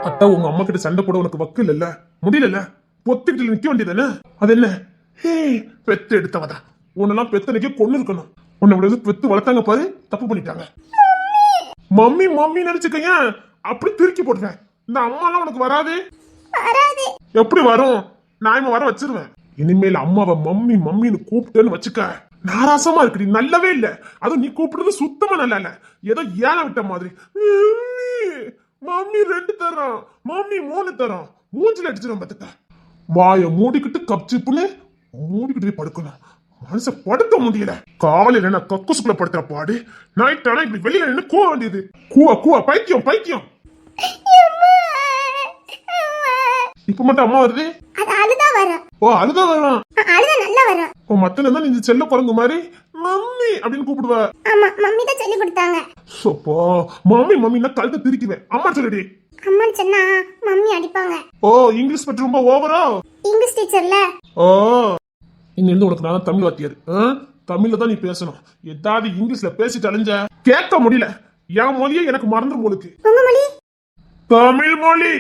அத்தா உங்க அம்மா கிட்ட சண்டை போட உனக்கு வக்கு இல்ல, முடியல, பொத்துக்கிட்டு நிக்க வேண்டியதானே? அது என்ன பெத்து எடுத்தவதா, உன்னெல்லாம் பெத்த நிக்க கொண்டு இருக்கணும். உன்னை விட பெத்து வளர்த்தாங்க பாரு, தப்பு பண்ணிட்டாங்க. மம்மி மம்மி நினைச்சுக்கங்க, அப்படி திருக்கி போடுவேன். இந்த அம்மா எல்லாம் உனக்கு வராது. எப்படி வரும்? நான் வர வச்சிருவேன். இனிமேல் அம்மாவை மம்மி மம்மின்னு கூப்பிட்டேன்னு வச்சுக்க, நாராசமா இருக்குடி, நல்லாவே இல்ல. அதுவும் நீ கூப்பிடுறது சுத்தமா நல்லா இல்ல, ஏதோ ஏழ விட்ட மாதிரி. மம்மி 2 தரோம், மம்மி 3 தரோம், மூஞ்சில அடிச்சிடும் பாத்துக்க. வாய மூடிக்கிட்டு கப்சிப்புன்னு மூடிக்கிட்டு படுக்கணும். மனச படுக்க முடியல. காலையில நான் கக்குசுக்குள்ள படுத்துற பாடு, நைட் ஆனா இப்படி வெளியில நின்று கூவ வேண்டியது. கூவ பைத்தியம் பைத்தியம். இப்ப மட்டும் அம்மா வருது. அது அழுதா வரும். ஓ அழுதா வரலாம். அழுதா நல்லா வரும். ஓ மத்தன தான் நீங்க செல்ல குரங்கு மாதிரி மம்மி அப்படின்னு கூப்பிடுவ. ஆமா, மம்மி தான் சொல்லி கொடுத்தாங்க. சோப்பா மம்மி மம்மின்னா கழுத்தை திரிக்குவேன். அம்மா சொல்லுடி. அம்மான்னு சொன்னா மம்மி அடிப்பாங்க. ஓ இங்கிலீஷ் பற்றி ரொம்ப ஓவரா. இங்கிலீஷ் டீச்சர்ல. ஓ இருந்து உனக்கு நான் தமிழ் வாத்தியார். தமிழ்ல தான் நீ பேசணும். ஏதாவது இங்கிலீஷ்ல பேசிட்டு அழிஞ்ச கேட்க முடியல. என் மொழியே எனக்கு மறந்துடும் உங்களுக்கு. உங்க மொழி தமிழ் மொழி.